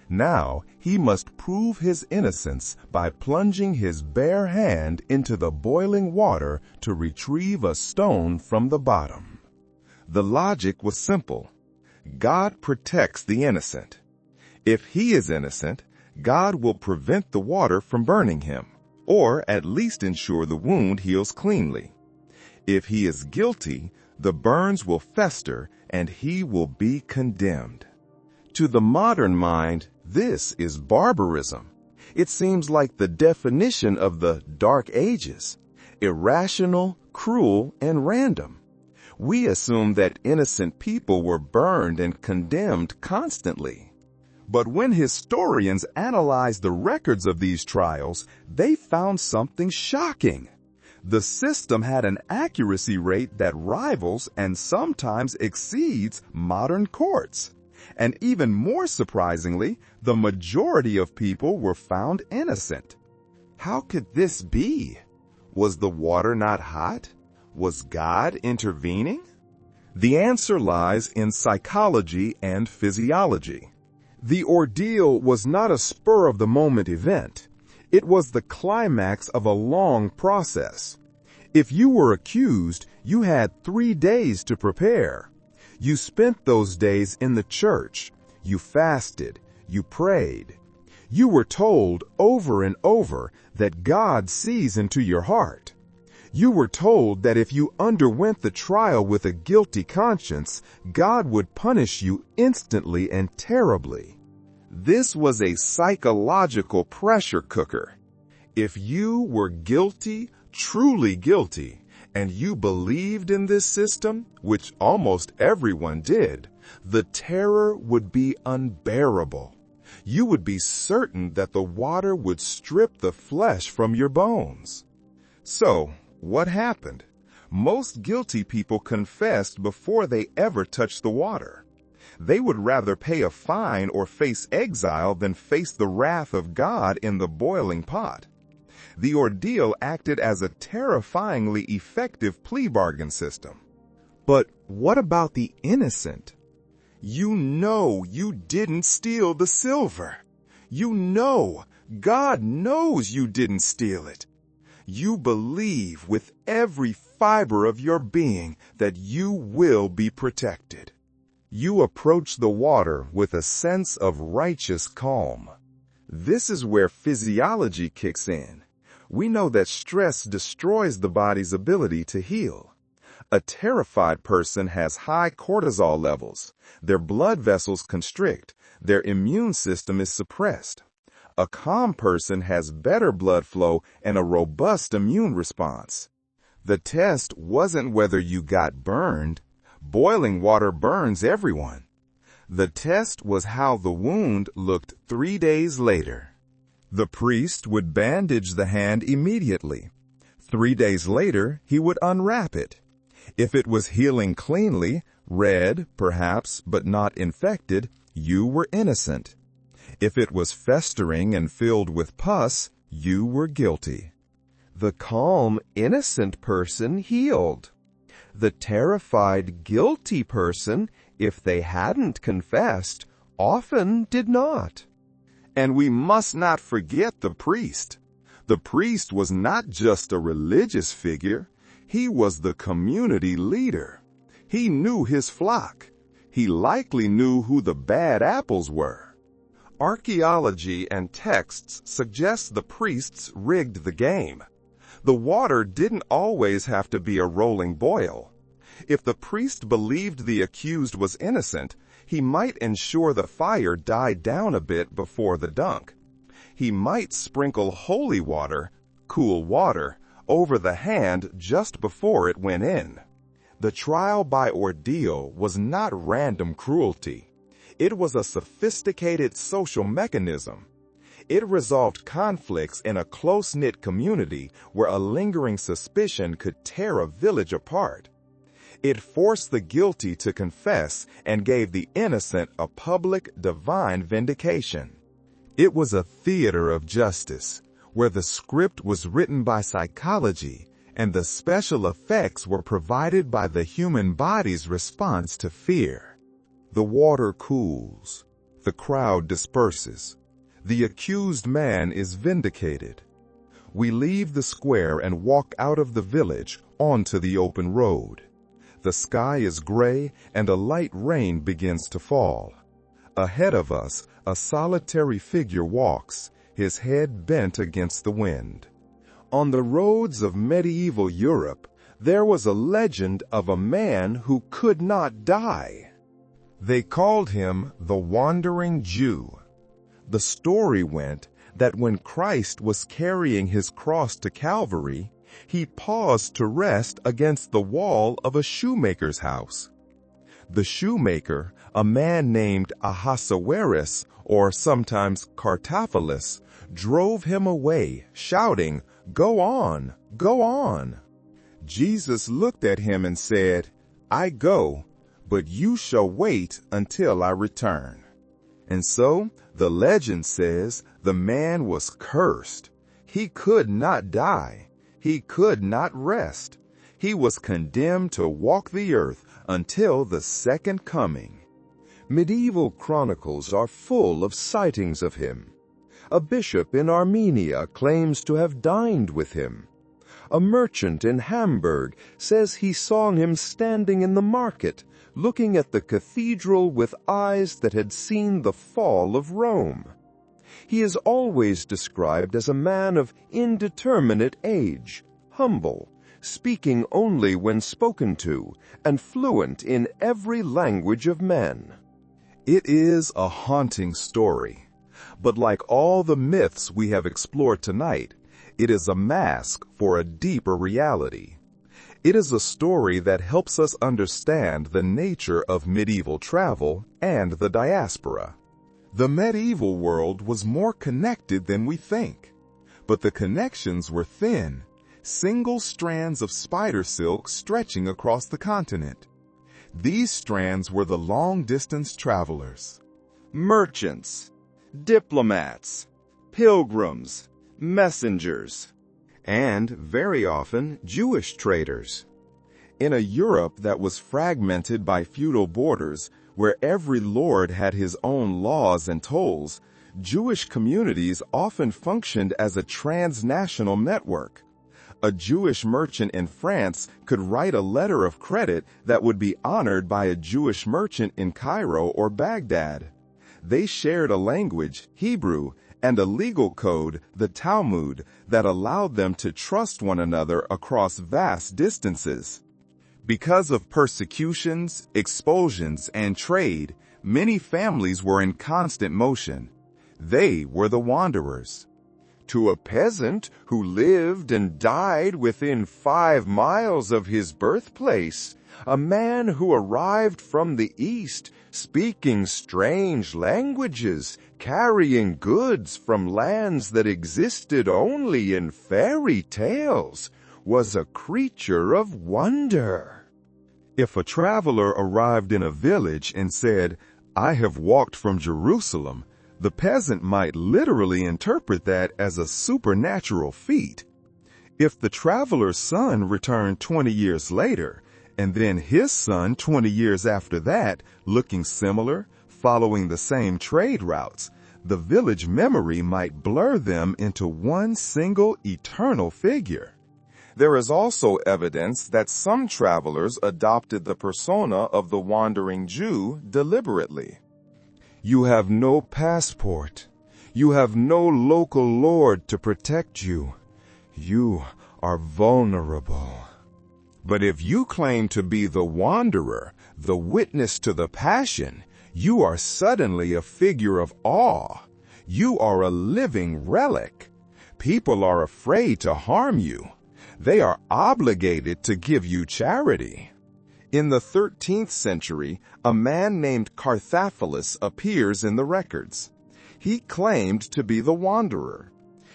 Now he must prove his innocence by plunging his bare hand into the boiling water to retrieve a stone from the bottom. The logic was simple. God protects the innocent. If he is innocent, God will prevent the water from burning him, or at least ensure the wound heals cleanly. If he is guilty, the burns will fester and he will be condemned. To the modern mind, this is barbarism. It seems like the definition of the Dark Ages: irrational, cruel, and random. We assume that innocent people were burned and condemned constantly. But when historians analyzed the records of these trials, they found something shocking. The system had an accuracy rate that rivals and sometimes exceeds modern courts. And even more surprisingly, the majority of people were found innocent. How could this be? Was the water not hot? Was God intervening? The answer lies in psychology and physiology. The ordeal was not a spur-of-the-moment event. It was the climax of a long process. If you were accused, you had 3 days to prepare. You spent those days in the church. You fasted. You prayed. You were told over and over that God sees into your heart. You were told that if you underwent the trial with a guilty conscience, God would punish you instantly and terribly. This was a psychological pressure cooker. If you were guilty, truly guilty, and you believed in this system, which almost everyone did, the terror would be unbearable. You would be certain that the water would strip the flesh from your bones. So, what happened? Most guilty people confessed before they ever touched the water. They would rather pay a fine or face exile than face the wrath of God in the boiling pot. The ordeal acted as a terrifyingly effective plea bargain system. But what about the innocent? You know you didn't steal the silver. You know, God knows you didn't steal it. You believe with every fiber of your being that you will be protected. You approach the water with a sense of righteous calm. This is where physiology kicks in. We know that stress destroys the body's ability to heal. A terrified person has high cortisol levels. Their blood vessels constrict. Their immune system is suppressed. A calm person has better blood flow and a robust immune response. The test wasn't whether you got burned. Boiling water burns everyone. The test was how the wound looked 3 days later. The priest would bandage the hand immediately. 3 days later, he would unwrap it. If it was healing cleanly, red, perhaps, but not infected, you were innocent. If it was festering and filled with pus, you were guilty. The calm, innocent person healed. The terrified, guilty person, if they hadn't confessed, often did not. And we must not forget the priest. The priest was not just a religious figure. He was the community leader. He knew his flock. He likely knew who the bad apples were. Archaeology and texts suggest the priests rigged the game. The water didn't always have to be a rolling boil. If the priest believed the accused was innocent, he might ensure the fire died down a bit before the dunk. He might sprinkle holy water, cool water, over the hand just before it went in. The trial by ordeal was not random cruelty. It was a sophisticated social mechanism. It resolved conflicts in a close-knit community where a lingering suspicion could tear a village apart. It forced the guilty to confess and gave the innocent a public, divine vindication. It was a theater of justice, where the script was written by psychology and the special effects were provided by the human body's response to fear. The water cools. The crowd disperses. The accused man is vindicated. We leave the square and walk out of the village onto the open road. The sky is gray and a light rain begins to fall. Ahead of us, a solitary figure walks, his head bent against the wind. On the roads of medieval Europe, there was a legend of a man who could not die. They called him the Wandering Jew. The story went that when Christ was carrying his cross to Calvary, he paused to rest against the wall of a shoemaker's house. The shoemaker, a man named Ahasuerus, or sometimes Cartaphilus, drove him away, shouting, "Go on, go on." Jesus looked at him and said, "I go, but you shall wait until I return." And so, the legend says, the man was cursed. He could not die. He could not rest. He was condemned to walk the earth until the second coming. Medieval chronicles are full of sightings of him. A bishop in Armenia claims to have dined with him. A merchant in Hamburg says he saw him standing in the market, looking at the cathedral with eyes that had seen the fall of Rome. He is always described as a man of indeterminate age, humble, speaking only when spoken to, and fluent in every language of men. It is a haunting story, but like all the myths we have explored tonight, it is a mask for a deeper reality. It is a story that helps us understand the nature of medieval travel and the diaspora. The medieval world was more connected than we think, but the connections were thin, single strands of spider silk stretching across the continent. These strands were the long-distance travelers. Merchants, diplomats, pilgrims, messengers, and, very often, Jewish traders. In a Europe that was fragmented by feudal borders, where every lord had his own laws and tolls, Jewish communities often functioned as a transnational network. A Jewish merchant in France could write a letter of credit that would be honored by a Jewish merchant in Cairo or Baghdad. They shared a language, Hebrew, and a legal code, the Talmud, that allowed them to trust one another across vast distances. Because of persecutions, expulsions, and trade, many families were in constant motion. They were the wanderers. To a peasant who lived and died within 5 miles of his birthplace, a man who arrived from the East, speaking strange languages, carrying goods from lands that existed only in fairy tales, was a creature of wonder. If a traveler arrived in a village and said, "I have walked from Jerusalem," the peasant might literally interpret that as a supernatural feat. If the traveler's son returned 20 years later, and then his son 20 years after that, looking similar, following the same trade routes, the village memory might blur them into one single eternal figure. There is also evidence that some travelers adopted the persona of the wandering Jew deliberately. You have no passport. You have no local lord to protect you. You are vulnerable. But if you claim to be the wanderer, the witness to the passion, you are suddenly a figure of awe. You are a living relic. People are afraid to harm you. They are obligated to give you charity. In the 13th century, a man named Carthaphilus appears in the records. He claimed to be the wanderer.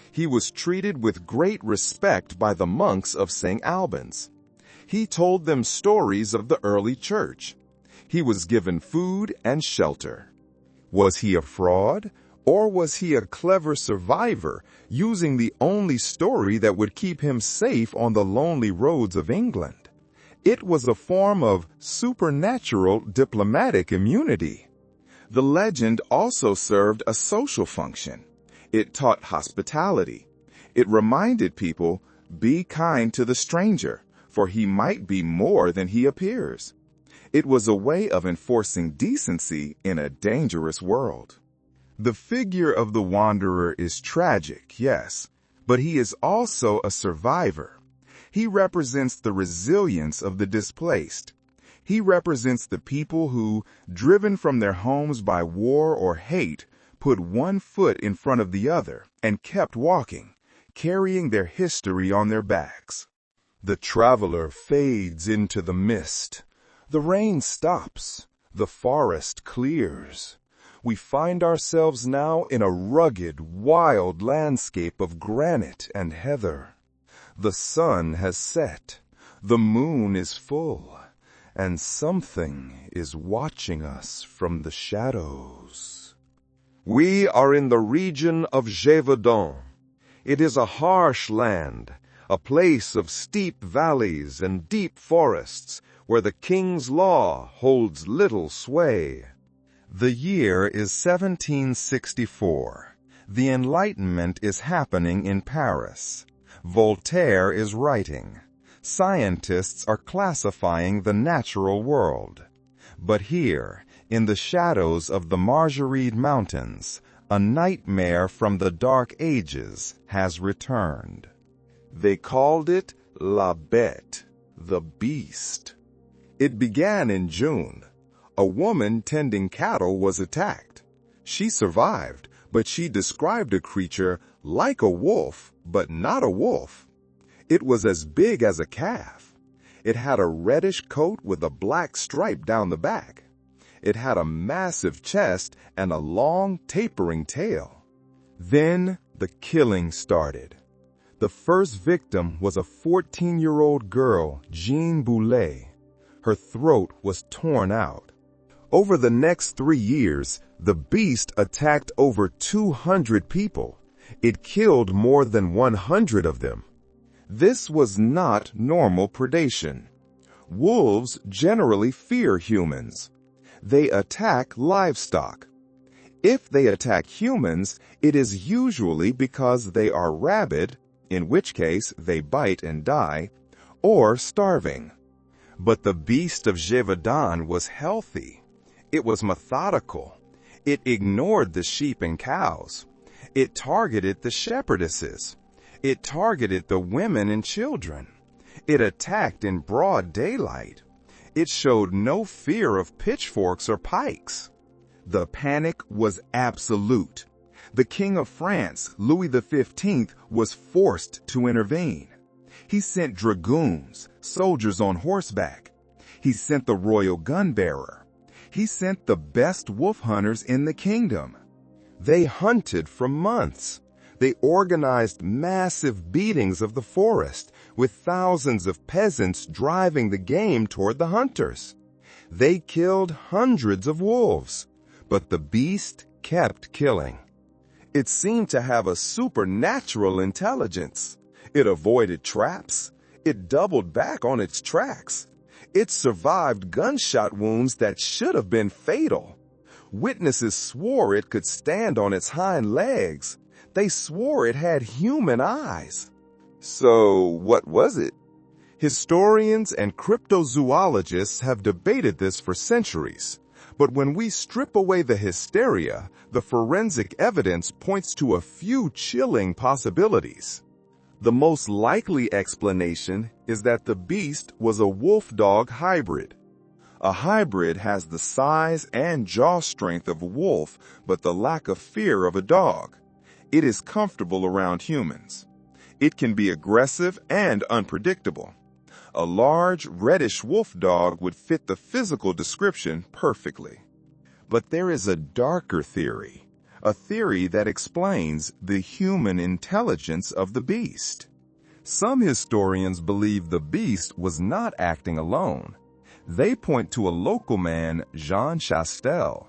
He was treated with great respect by the monks of St. Albans. He told them stories of the early church. He was given food and shelter. Was he a fraud, or was he a clever survivor, using the only story that would keep him safe on the lonely roads of England? It was a form of supernatural diplomatic immunity. The legend also served a social function. It taught hospitality. It reminded people, be kind to the stranger, for he might be more than he appears. It was a way of enforcing decency in a dangerous world. The figure of the wanderer is tragic, yes, but he is also a survivor. He represents the resilience of the displaced. He represents the people who, driven from their homes by war or hate, put one foot in front of the other and kept walking, carrying their history on their backs. The traveler fades into the mist. The rain stops. The forest clears. We find ourselves now in a rugged, wild landscape of granite and heather. The sun has set. The moon is full. And something is watching us from the shadows. We are in the region of Gévaudan. It is a harsh land, a place of steep valleys and deep forests, where the king's law holds little sway. The year is 1764. The Enlightenment is happening in Paris. Voltaire is writing. Scientists are classifying the natural world. But here, in the shadows of the Margeride Mountains, a nightmare from the Dark Ages has returned. They called it La Bête, the beast. It began in June. A woman tending cattle was attacked. She survived, but she described a creature like a wolf, but not a wolf. It was as big as a calf. It had a reddish coat with a black stripe down the back. It had a massive chest and a long, tapering tail. Then the killing started. The first victim was a 14-year-old girl, Jean Boulet. Her throat was torn out. Over the next 3 years, the beast attacked over 200 people. It killed more than 100 of them. This was not normal predation. Wolves generally fear humans. They attack livestock. If they attack humans, it is usually because they are rabid, in which case they bite and die, or starving. But the beast of Gévaudan was healthy. It was methodical. It ignored the sheep and cows. It targeted the shepherdesses. It targeted the women and children. It attacked in broad daylight. It showed no fear of pitchforks or pikes. The panic was absolute. The King of France, Louis XV, was forced to intervene. He sent dragoons, soldiers on horseback. He sent the royal gun-bearer. He sent the best wolf hunters in the kingdom. They hunted for months. They organized massive beatings of the forest, with thousands of peasants driving the game toward the hunters. They killed hundreds of wolves, but the beast kept killing. It seemed to have a supernatural intelligence. It avoided traps. It doubled back on its tracks. It survived gunshot wounds that should have been fatal. Witnesses swore it could stand on its hind legs. They swore it had human eyes. So what was it? Historians and cryptozoologists have debated this for centuries. But when we strip away the hysteria, the forensic evidence points to a few chilling possibilities. The most likely explanation is that the beast was a wolf-dog hybrid. A hybrid has the size and jaw strength of a wolf, but the lack of fear of a dog. It is comfortable around humans. It can be aggressive and unpredictable. A large, reddish wolf dog would fit the physical description perfectly. But there is a darker theory, a theory that explains the human intelligence of the beast. Some historians believe the beast was not acting alone. They point to a local man, Jean Chastel.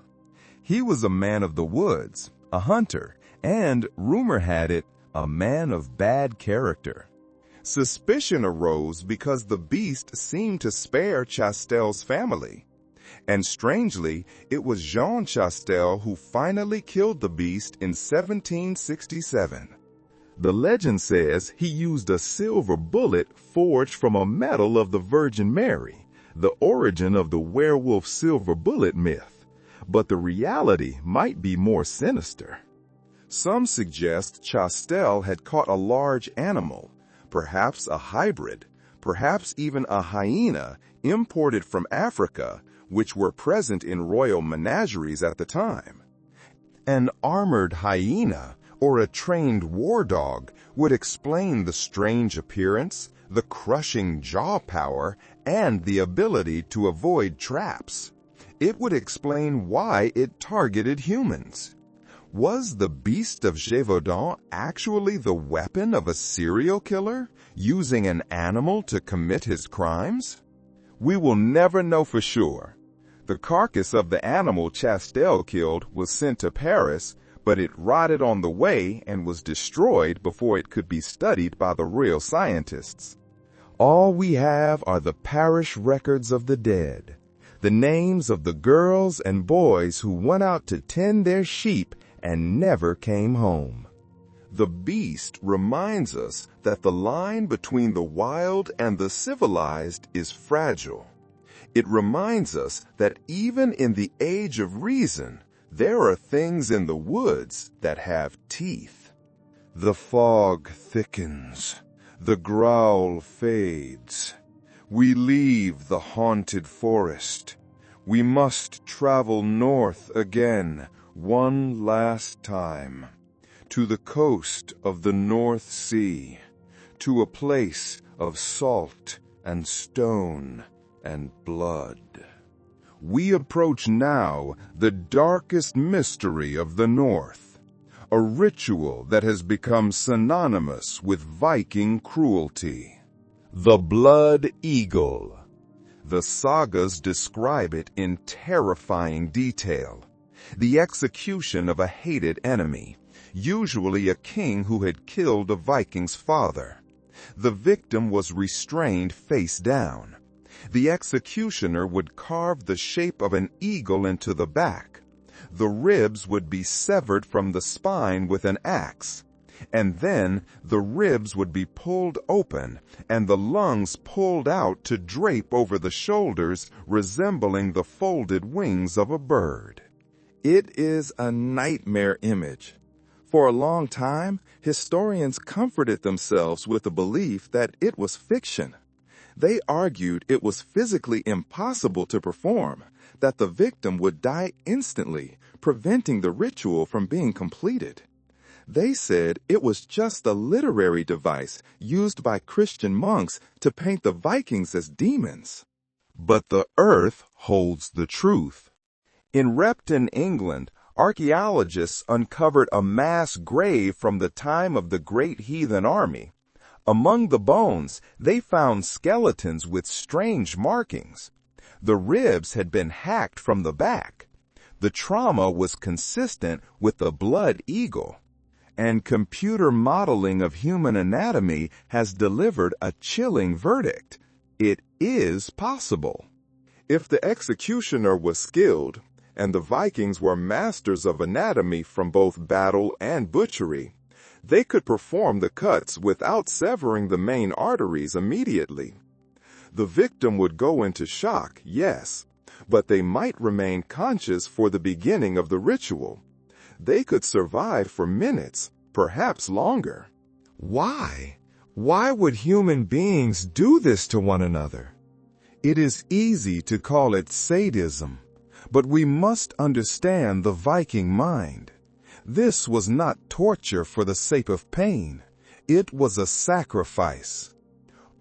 He was a man of the woods, a hunter, and, rumor had it, a man of bad character. Suspicion arose because the beast seemed to spare Chastel's family. And strangely, it was Jean Chastel who finally killed the beast in 1767. The legend says he used a silver bullet forged from a medal of the Virgin Mary, the origin of the werewolf silver bullet myth. But the reality might be more sinister. Some suggest Chastel had caught a large animal, perhaps a hybrid, perhaps even a hyena imported from Africa, which were present in royal menageries at the time. An armored hyena or a trained war dog would explain the strange appearance, the crushing jaw power, and the ability to avoid traps. It would explain why it targeted humans. Was the beast of Gévaudan actually the weapon of a serial killer, using an animal to commit his crimes? We will never know for sure. The carcass of the animal Chastel killed was sent to Paris, but it rotted on the way and was destroyed before it could be studied by the real scientists. All we have are the parish records of the dead. the names of the girls and boys who went out to tend their sheep and never came home. The beast reminds us that the line between the wild and the civilized is fragile. It reminds us that even in the age of reason, there are things in the woods that have teeth. The fog thickens. The growl fades. We leave the haunted forest. We must travel north again, one last time, to the coast of the North Sea, to a place of salt and stone and blood. We approach now the darkest mystery of the North, a ritual that has become synonymous with Viking cruelty. The Blood Eagle. The sagas describe it in terrifying detail. The execution of a hated enemy, usually a king who had killed a Viking's father. The victim was restrained face down. The executioner would carve the shape of an eagle into the back. The ribs would be severed from the spine with an axe, and then the ribs would be pulled open and the lungs pulled out to drape over the shoulders, resembling the folded wings of a bird. It is a nightmare image. For a long time, historians comforted themselves with the belief that it was fiction. They argued it was physically impossible to perform, that the victim would die instantly, preventing the ritual from being completed. They said it was just a literary device used by Christian monks to paint the Vikings as demons. But the earth holds the truth. In Repton, England, archaeologists uncovered a mass grave from the time of the Great Heathen Army. Among the bones, they found skeletons with strange markings. The ribs had been hacked from the back. The trauma was consistent with the blood eagle. And computer modeling of human anatomy has delivered a chilling verdict. It is possible. If the executioner was skilled, and the Vikings were masters of anatomy from both battle and butchery, they could perform the cuts without severing the main arteries immediately. The victim would go into shock, yes, but they might remain conscious for the beginning of the ritual. They could survive for minutes, perhaps longer. Why? Why would human beings do this to one another? It is easy to call it sadism, but we must understand the Viking mind. This was not torture for the sake of pain. It was a sacrifice.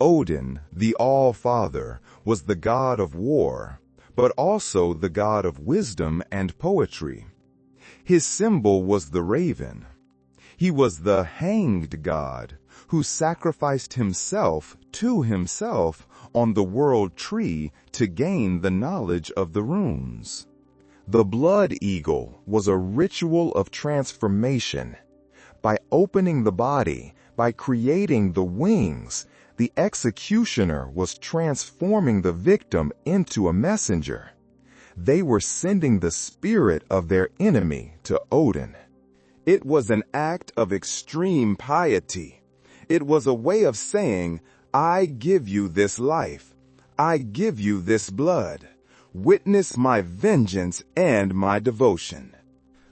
Odin, the All-Father, was the god of war, but also the god of wisdom and poetry. His symbol was the raven. He was the hanged god who sacrificed himself to himself on the world tree to gain the knowledge of the runes. The blood eagle was a ritual of transformation. By opening the body, by creating the wings, the executioner was transforming the victim into a messenger. They were sending the spirit of their enemy to Odin. It was an act of extreme piety. It was a way of saying, I give you this life. I give you this blood. Witness my vengeance and my devotion.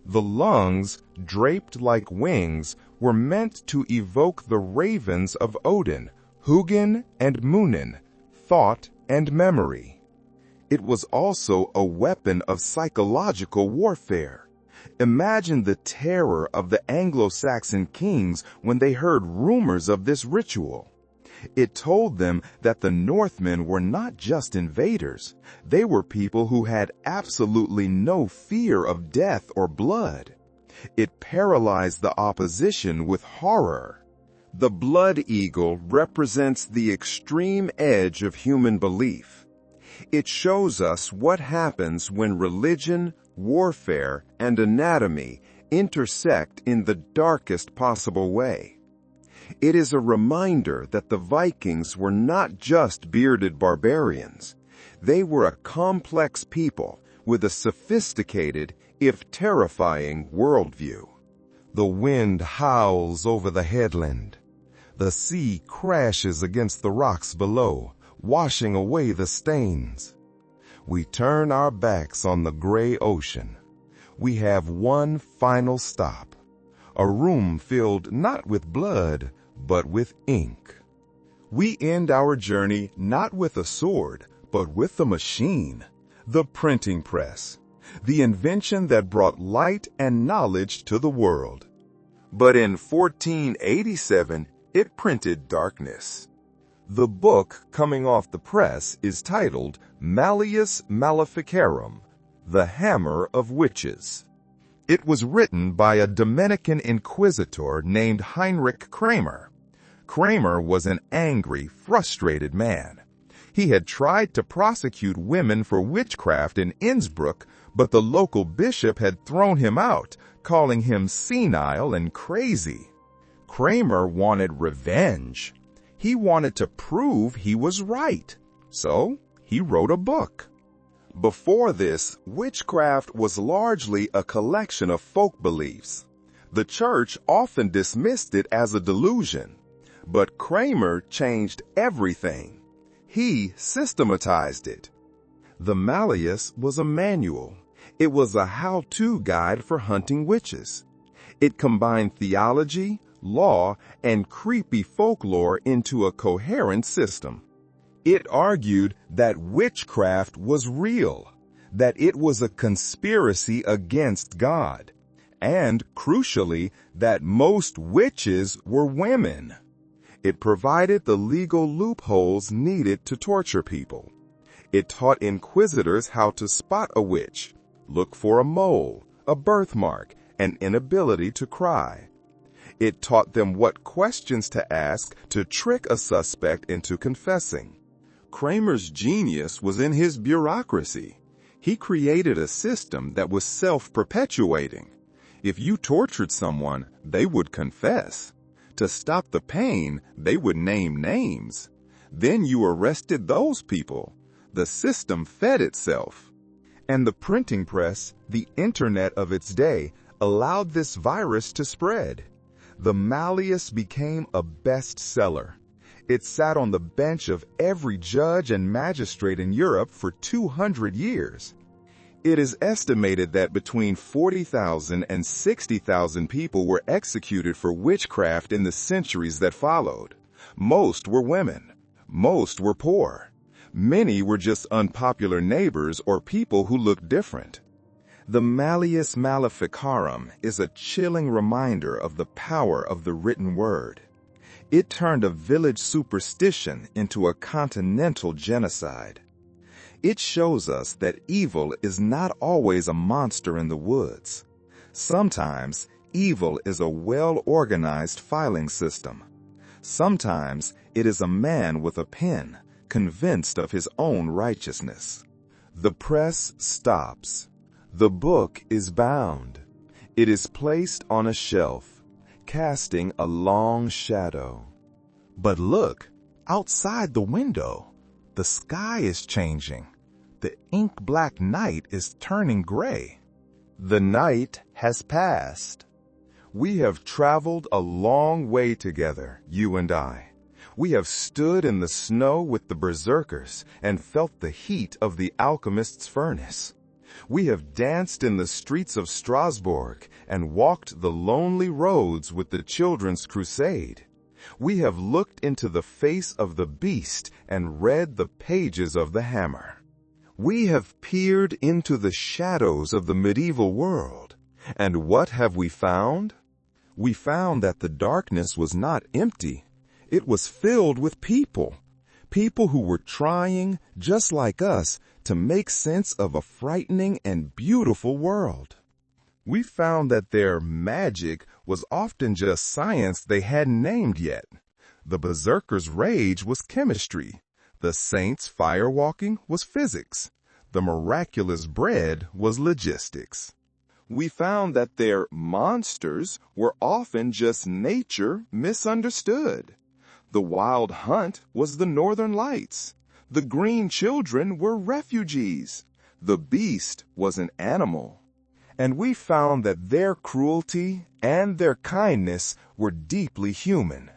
The lungs, draped like wings, were meant to evoke the ravens of Odin, Hugin and Munin, thought and memory. It was also a weapon of psychological warfare. Imagine the terror of the Anglo-Saxon kings when they heard rumors of this ritual. It told them that the Northmen were not just invaders. They were people who had absolutely no fear of death or blood. It paralyzed the opposition with horror. The blood eagle represents the extreme edge of human belief. It shows us what happens when religion, warfare, and anatomy intersect in the darkest possible way. It is a reminder that the Vikings were not just bearded barbarians. They were a complex people with a sophisticated, if terrifying, worldview. The wind howls over the headland. The sea crashes against the rocks below, washing away the stains. We turn our backs on the gray ocean. We have one final stop, a room filled not with blood, but with ink. We end our journey not with a sword, but with a machine, the printing press, the invention that brought light and knowledge to the world. But in 1487, it printed darkness. The book coming off the press is titled Malleus Maleficarum, The Hammer of Witches. It was written by a Dominican inquisitor named Heinrich Kramer. Kramer was an angry, frustrated man. He had tried to prosecute women for witchcraft in Innsbruck, but the local bishop had thrown him out, calling him senile and crazy. Kramer wanted revenge. He wanted to prove he was right. So he wrote a book. Before this, witchcraft was largely a collection of folk beliefs. The church often dismissed it as a delusion. But Kramer changed everything. He systematized it. The Malleus was a manual. It was a how-to guide for hunting witches. It combined theology, law, and creepy folklore into a coherent system. It argued that witchcraft was real, that it was a conspiracy against God, and, crucially, that most witches were women. It provided the legal loopholes needed to torture people. It taught inquisitors how to spot a witch, look for a mole, a birthmark, an inability to cry. It taught them what questions to ask to trick a suspect into confessing. Kramer's genius was in his bureaucracy. He created a system that was self-perpetuating. If you tortured someone, they would confess. To stop the pain, they would name names. Then you arrested those people. The system fed itself. And the printing press, the internet of its day, allowed this virus to spread. The Malleus became a bestseller. It sat on the bench of every judge and magistrate in Europe for 200 years. It is estimated that between 40,000 and 60,000 people were executed for witchcraft in the centuries that followed. Most were women. Most were poor. Many were just unpopular neighbors or people who looked different. The Malleus Maleficarum is a chilling reminder of the power of the written word. It turned a village superstition into a continental genocide. It shows us that evil is not always a monster in the woods. Sometimes, evil is a well-organized filing system. Sometimes, it is a man with a pen, convinced of his own righteousness. The press stops. The book is bound. It is placed on a shelf, casting a long shadow. But look, outside the window, the sky is changing. The ink-black night is turning gray. The night has passed. We have traveled a long way together, you and I. We have stood in the snow with the berserkers and felt the heat of the alchemist's furnace. We have danced in the streets of Strasbourg and walked the lonely roads with the Children's Crusade. We have looked into the face of the beast and read the pages of the hammer. We have peered into the shadows of the medieval world. And what have we found? We found that the darkness was not empty. It was filled with people. People who were trying, just like us, to make sense of a frightening and beautiful world. We found that their magic was often just science they hadn't named yet. The berserkers' rage was chemistry. The saints' firewalking was physics. The miraculous bread was logistics. We found that their monsters were often just nature misunderstood. The wild hunt was the northern lights. The green children were refugees. The beast was an animal. And we found that their cruelty and their kindness were deeply human.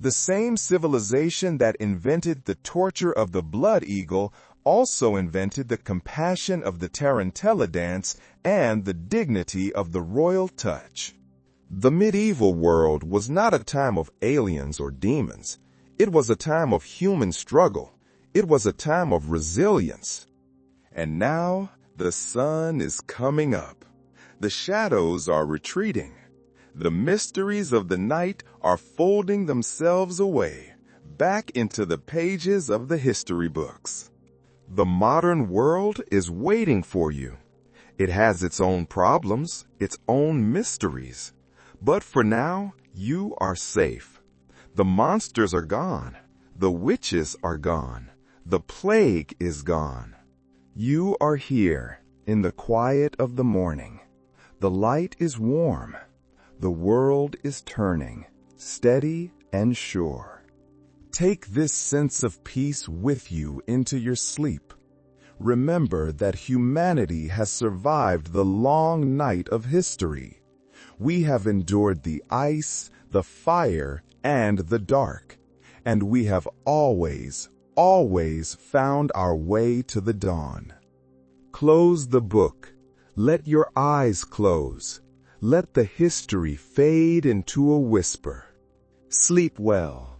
The same civilization that invented the torture of the blood eagle also invented the compassion of the tarantella dance and the dignity of the royal touch. The medieval world was not a time of aliens or demons. It was a time of human struggle. It was a time of resilience. And now the sun is coming up. The shadows are retreating. The mysteries of the night are folding themselves away, back into the pages of the history books. The modern world is waiting for you. It has its own problems, its own mysteries. But for now, you are safe. The monsters are gone. The witches are gone. The plague is gone. You are here in the quiet of the morning. The light is warm. The world is turning, steady and sure. Take this sense of peace with you into your sleep. Remember that humanity has survived the long night of history. We have endured the ice, the fire, and the dark, and we have always found our way to the dawn. Close the book. Let your eyes close. Let the history fade into a whisper. Sleep well.